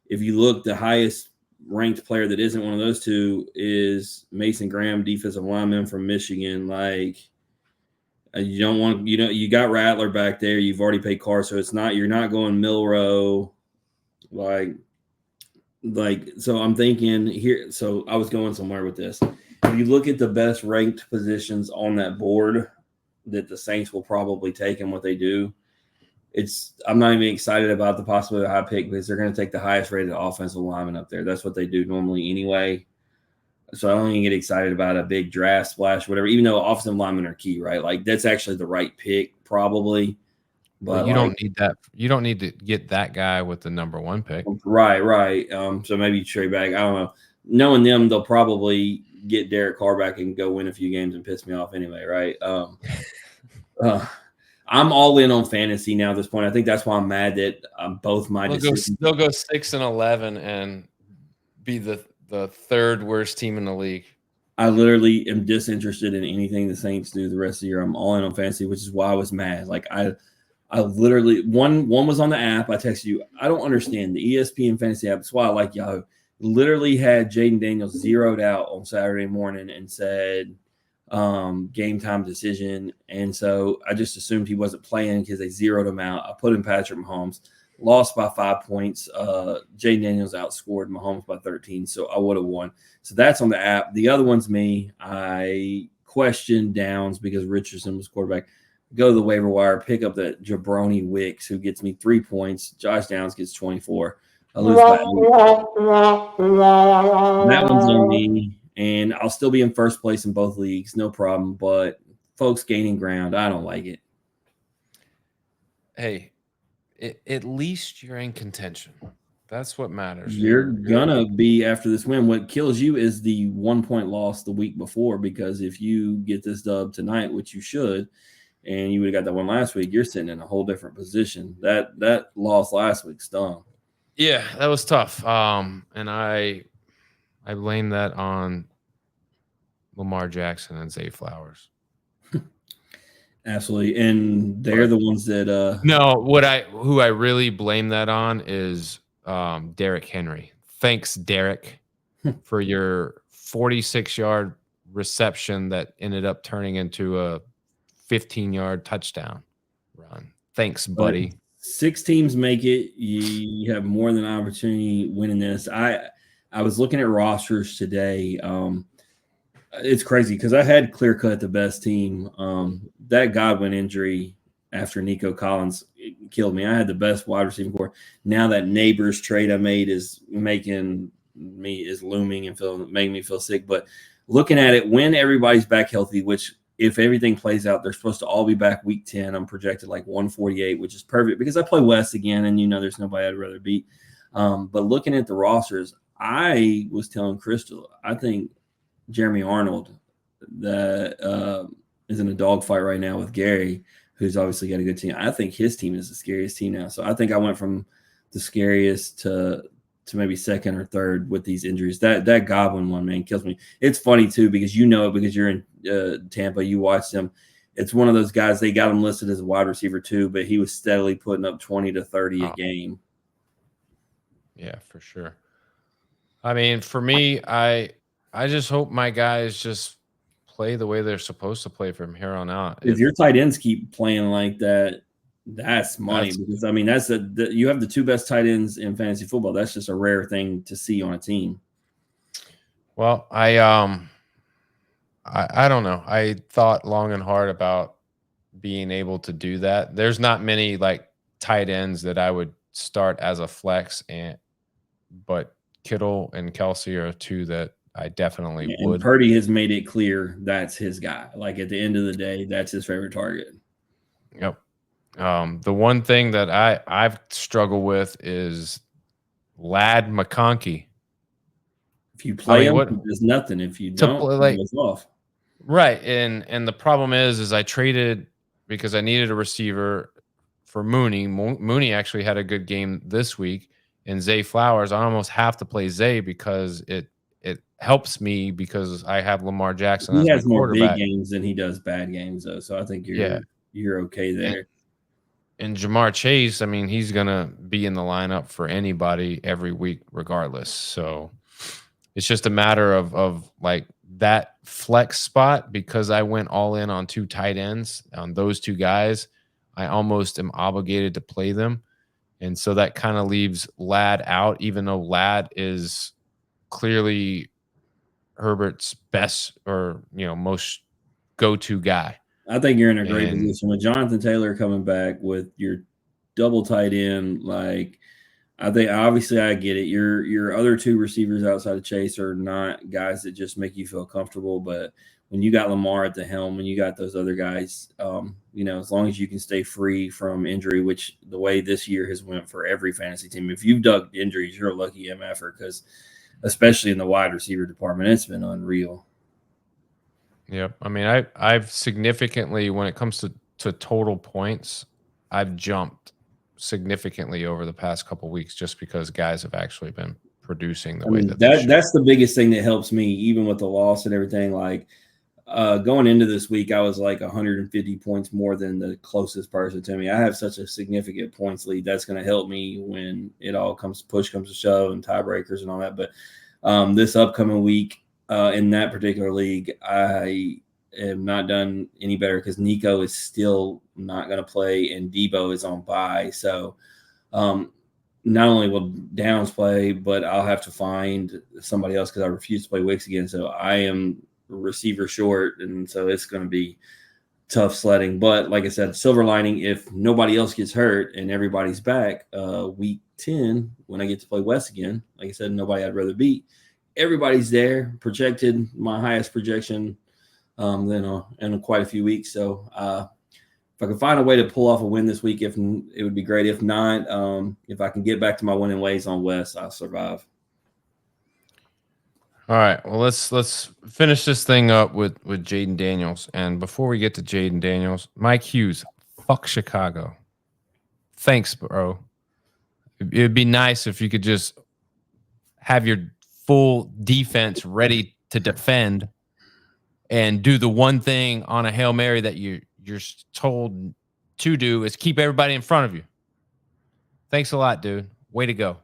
if you look, the highest ranked player that isn't one of those two is Mason Graham, defensive lineman from Michigan. You don't want, you got Rattler back there. You've already paid Carr, so you're not going Milrow. So I'm thinking here. So I was going somewhere with this. If you look at the best ranked positions on that board that the Saints will probably take and what they do, I'm not even excited about the possibility of a high pick, because they're going to take the highest rated offensive lineman up there. That's what they do normally anyway. So I don't even get excited about a big draft splash, whatever, even though offensive linemen are key, right? That's actually the right pick probably. But you don't need that. You don't need to get that guy with the number 1 pick. Right. So maybe trade back. I don't know. Knowing them, they'll probably get Derek Carr back and go win a few games and piss me off anyway, right? I'm all in on fantasy now at this point. I think that's why I'm mad that both my decisions. They'll go 6-11 and be the third worst team in the league. I literally am disinterested in anything the Saints do the rest of the year. I'm all in on fantasy, which is why I was mad. I literally one was on the app. I texted you. I don't understand the ESPN fantasy app. That's why I like Yahoo. Literally had Jaden Daniels zeroed out on Saturday morning and said game time decision. And so I just assumed he wasn't playing because they zeroed him out. I put in Patrick Mahomes, lost by 5 points. Jaden Daniels outscored Mahomes by 13, so I would have won. So that's on the app. The other one's me. I questioned Downs because Richardson was quarterback. Go to the waiver wire, pick up that Jabroni Wicks, who gets me 3 points. Josh Downs gets 24. I lose that one's on me, and I'll still be in first place in both leagues, no problem. But folks gaining ground, I don't like it. Hey, at least you're in contention. That's what matters. You're gonna be after this win. What kills you is the 1 point loss the week before, because if you get this dub tonight, which you should, and you would have got that one last week, you're sitting in a whole different position. That loss last week stung. Yeah, that was tough. And I blame that on Lamar Jackson and Zay Flowers. Absolutely. And they're the ones that who I really blame that on is Derrick Henry. Thanks, Derrick, for your 46-yard reception that ended up turning into a 15-yard touchdown run. Thanks, buddy. 6 teams make it. You have more than an opportunity winning this. I was looking at rosters today. It's crazy because I had clear cut the best team. That Godwin injury after Nico Collins killed me. I had the best wide receiving core. Now that Neighbors trade I made is looming and making me feel sick. But looking at it, when everybody's back healthy, which if everything plays out, they're supposed to all be back week 10. I'm projected like 148, which is perfect because I play West again, and there's nobody I'd rather beat. But looking at the rosters, I was telling Crystal, I think Jeremy Arnold that is in a dogfight right now with Gary, who's obviously got a good team. I think his team is the scariest team now. So I think I went from the scariest to maybe second or third with these injuries. That Goblin one, man, kills me. It's funny too because because you're in Tampa, you watch them. It's one of those guys, they got him listed as a wide receiver too, but he was steadily putting up 20 to 30 a game. Yeah, for sure. I mean, for me, I just hope my guys just play the way they're supposed to play from here on out. If your tight ends keep playing like that, that's money. Because I mean, that's you have the two best tight ends in fantasy football. That's just a rare thing to see on a team. Well, I don't know. I thought long and hard about being able to do that. There's not many like tight ends that I would start as a flex, but Kittle and Kelsey are two that I definitely would. And Purdy has made it clear that's his guy. Like at the end of the day, that's his favorite target. Yep. The one thing that I've struggled with is Lad McConkey. If you play him, there's nothing. If you don't, he goes off. Right. And the problem is I traded because I needed a receiver for Mooney. Mooney actually had a good game this week. And Zay Flowers, I almost have to play Zay because it helps me because I have Lamar Jackson as my quarterback. He has more big games than he does bad games, though. So I think you're okay there. And Jamar Chase, I mean, he's gonna be in the lineup for anybody every week, regardless. So it's just a matter of like that flex spot because I went all in on two tight ends on those two guys. I almost am obligated to play them. And so that kind of leaves Lad out, even though Lad is clearly Herbert's best or most go-to guy. I think you're in a great position with Jonathan Taylor coming back with your double tight end. Like, I think obviously I get it. Your other two receivers outside of Chase are not guys that just make you feel comfortable. But when you got Lamar at the helm, when you got those other guys, as long as you can stay free from injury, which the way this year has went for every fantasy team, if you've dug injuries, you're a lucky MFer because especially in the wide receiver department, it's been unreal. Yep. I mean, I've significantly, when it comes to total points, I've jumped significantly over the past couple of weeks just because guys have actually been producing the way that they should. That's the biggest thing that helps me, even with the loss and everything. Like going into this week, I was like 150 points more than the closest person to me. I have such a significant points lead. That's going to help me when push comes to shove and tiebreakers and all that. But this upcoming week, in that particular league, I have not done any better because Nico is still not going to play and Debo is on bye. So not only will Downs play, but I'll have to find somebody else because I refuse to play Wicks again. So I am receiver short, and so it's going to be tough sledding. But like I said, silver lining, if nobody else gets hurt and everybody's back, week 10, when I get to play Wes again, like I said, nobody I'd rather beat. Everybody's there, projected my highest projection in quite a few weeks. So if I can find a way to pull off a win this week, it would be great. If not, if I can get back to my winning ways on West, I'll survive. All right. Well, let's finish this thing up with Jaden Daniels. And before we get to Jaden Daniels, Mike Hughes, fuck Chicago. Thanks, bro. It'd be nice if you could just have your full defense ready to defend and do the one thing on a Hail Mary that you're told to do is keep everybody in front of you. Thanks a lot, dude. Way to go.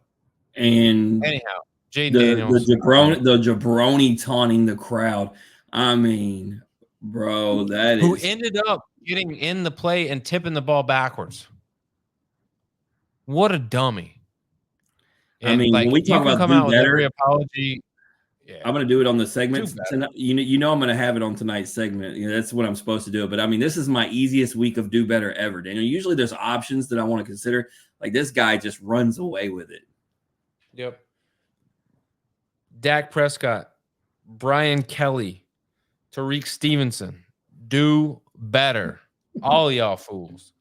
And anyhow, Jaden Daniels. The jabroni taunting the crowd. I mean, bro, who ended up getting in the play and tipping the ball backwards. What a dummy. And I mean, when we talk about come out with every apology. Yeah. I'm going to do it on the segment tonight. You know I'm going to have it on tonight's segment. That's what I'm supposed to do. But I mean, this is my easiest week of do better ever, Daniel. Usually there's options that I want to consider. Like this guy just runs away with it. Yep. Dak Prescott, Brian Kelly, Tariq Stevenson, do better. All y'all fools.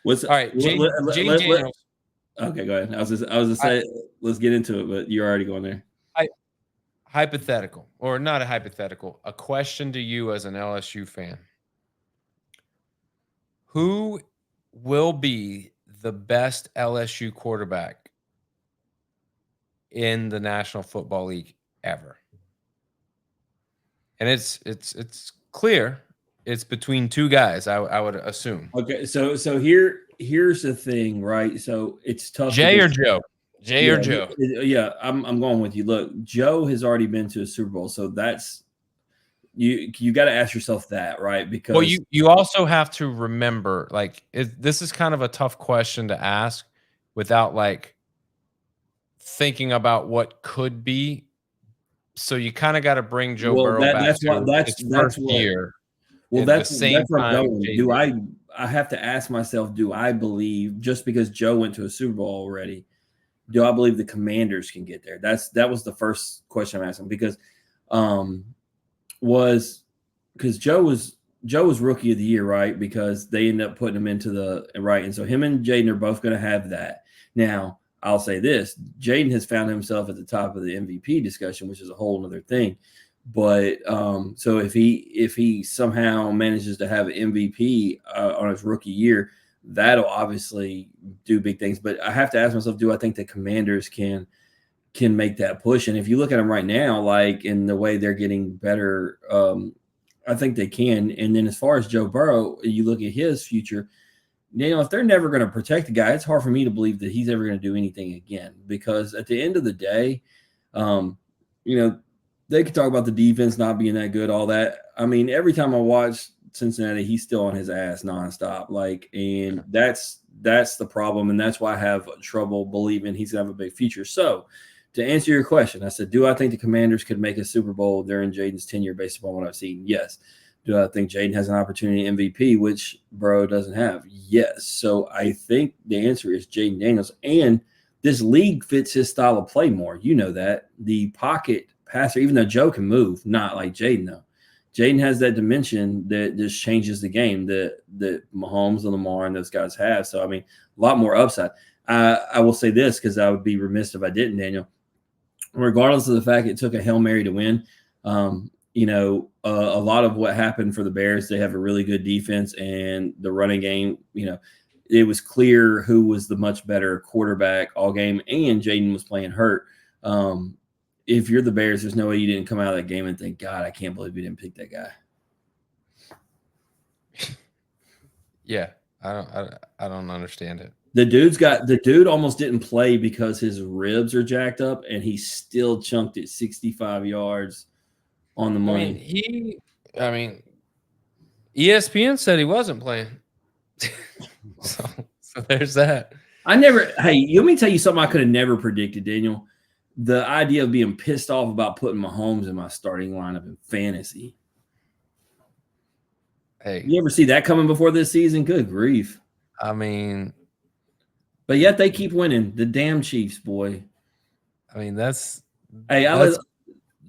All right, Jay Daniels. Okay, go ahead. I was just say let's get into it, but you're already going there. hypothetical, or not a hypothetical, a question to you as an LSU fan. Who will be the best LSU quarterback in the National Football League ever? And it's clear. It's between two guys, I would assume. Okay, so here's the thing, right? So it's tough. Jay or Joe? Jay or Joe? Yeah, I'm going with you. Look, Joe has already been to a Super Bowl, so that's you got to ask yourself that, right? Because Well, you also have to remember, like, this is kind of a tough question to ask without like thinking about what could be. So you kind of got to bring Joe Burrow back to his first year. Well, At the same that's where I'm time, going. I have to ask myself, do I believe just because Joe went to a Super Bowl already, do I believe the Commanders can get there? That was the first question I'm asking because Joe was rookie of the year, right? Because they ended up putting him into the right. And so him and Jaden are both going to have that. Now, I'll say this, Jaden has found himself at the top of the MVP discussion, which is a whole other thing. But so if he somehow manages to have an MVP on his rookie year, that'll obviously do big things. But I have to ask myself, do I think the Commanders can make that push? And if you look at them right now, like in the way they're getting better, I think they can. And then as far as Joe Burrow, you look at his future, if they're never going to protect the guy, it's hard for me to believe that he's ever going to do anything again. Because at the end of the day, they could talk about the defense not being that good, all that. I mean, every time I watch Cincinnati, he's still on his ass nonstop. And that's the problem. And that's why I have trouble believing he's going to have a big future. So to answer your question, I said, do I think the Commanders could make a Super Bowl during Jaden's tenure based upon what I've seen? Yes. Do I think Jaden has an opportunity MVP, which Burrow doesn't have? Yes. So I think the answer is Jaden Daniels. And this league fits his style of play more. You know that. The pocket passer, even though Joe can move, not like Jaden, though. Jaden has that dimension that just changes the game that Mahomes and Lamar and those guys have. So, I mean, a lot more upside. I will say this because I would be remiss if I didn't, Daniel. Regardless of the fact it took a Hail Mary to win, a lot of what happened for the Bears, they have a really good defense and the running game, it was clear who was the much better quarterback all game, and Jaden was playing hurt. If you're the Bears, there's no way you didn't come out of that game and think, God, I can't believe we didn't pick that guy. Yeah, I don't understand it. The dude almost didn't play because his ribs are jacked up, and he still chunked it 65 yards on the money. I mean, ESPN said he wasn't playing. so there's that. Hey, let me tell you something I could have never predicted, Daniel. The idea of being pissed off about putting Mahomes in my starting lineup in fantasy. Hey, you ever see that coming before this season? Good grief. I mean, but yet they keep winning. The damn Chiefs, boy. I mean, that's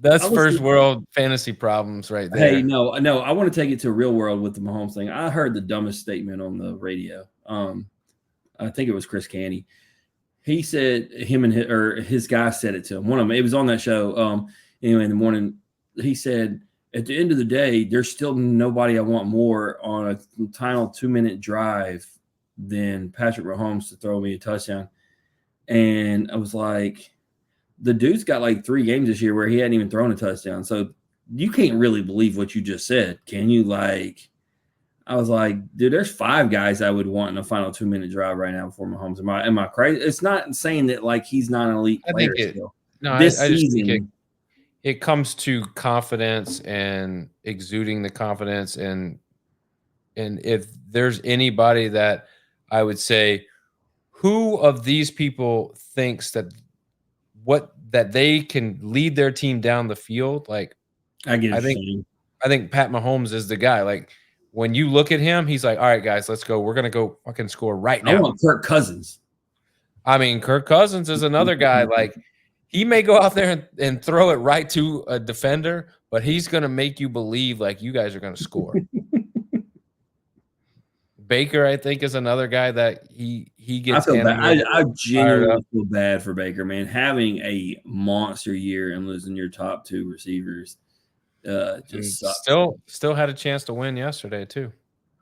first world fantasy problems right there. Hey, no, I want to take it to a real world with the Mahomes thing. I heard the dumbest statement on the radio. I think it was Chris Canty. He said his guy said it to him. One of them, it was on that show. Anyway, in the morning, he said, at the end of the day, there's still nobody I want more on a final 2-minute drive than Patrick Mahomes to throw me a touchdown. And I was like, the dude's got like 3 games this year where he hadn't even thrown a touchdown. So you can't really believe what you just said, can you? I was like, dude, there's 5 guys I would want in a final 2-minute drive right now before Mahomes. Am I crazy? It's not saying that he's not an elite player still. No, I just think it comes to confidence and exuding the confidence, and if there's anybody that I would say, who of these people thinks that they can lead their team down the field? I think Pat Mahomes is the guy. When you look at him, he's like, all right, guys, let's go. We're going to go fucking score right now. I want Kirk Cousins. I mean, Kirk Cousins is another guy. He may go out there and throw it right to a defender, but he's going to make you believe you guys are going to score. Baker, I think, is another guy that he he I gets feel bad. animated, I fired genuinely up. feel bad for Baker, man. Having a monster year and losing your top two receivers And just sucks. still had a chance to win yesterday too.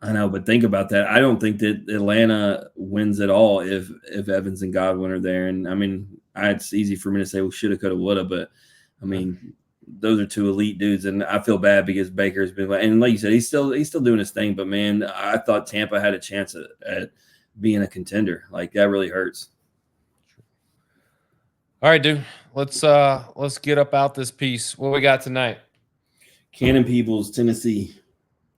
I know, but think about that. I don't think that Atlanta wins at all if Evans and Godwin are there. And I mean, it's easy for me to say, well, shoulda, coulda, woulda, but I mean, those are two elite dudes, and I feel bad because Baker's been and like you said, he's still doing his thing. But man, I thought Tampa had a chance at being a contender. Like that really hurts. All right, dude. Let's get up out this piece. What we got tonight? Cannon Peoples, Tennessee.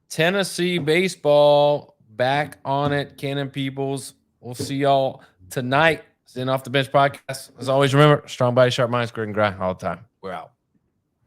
Tennessee baseball back on it. Cannon Peoples. We'll see y'all tonight. Sitting Off the Bench podcast. As always, remember, strong body, sharp minds, grit and grind all the time. We're out.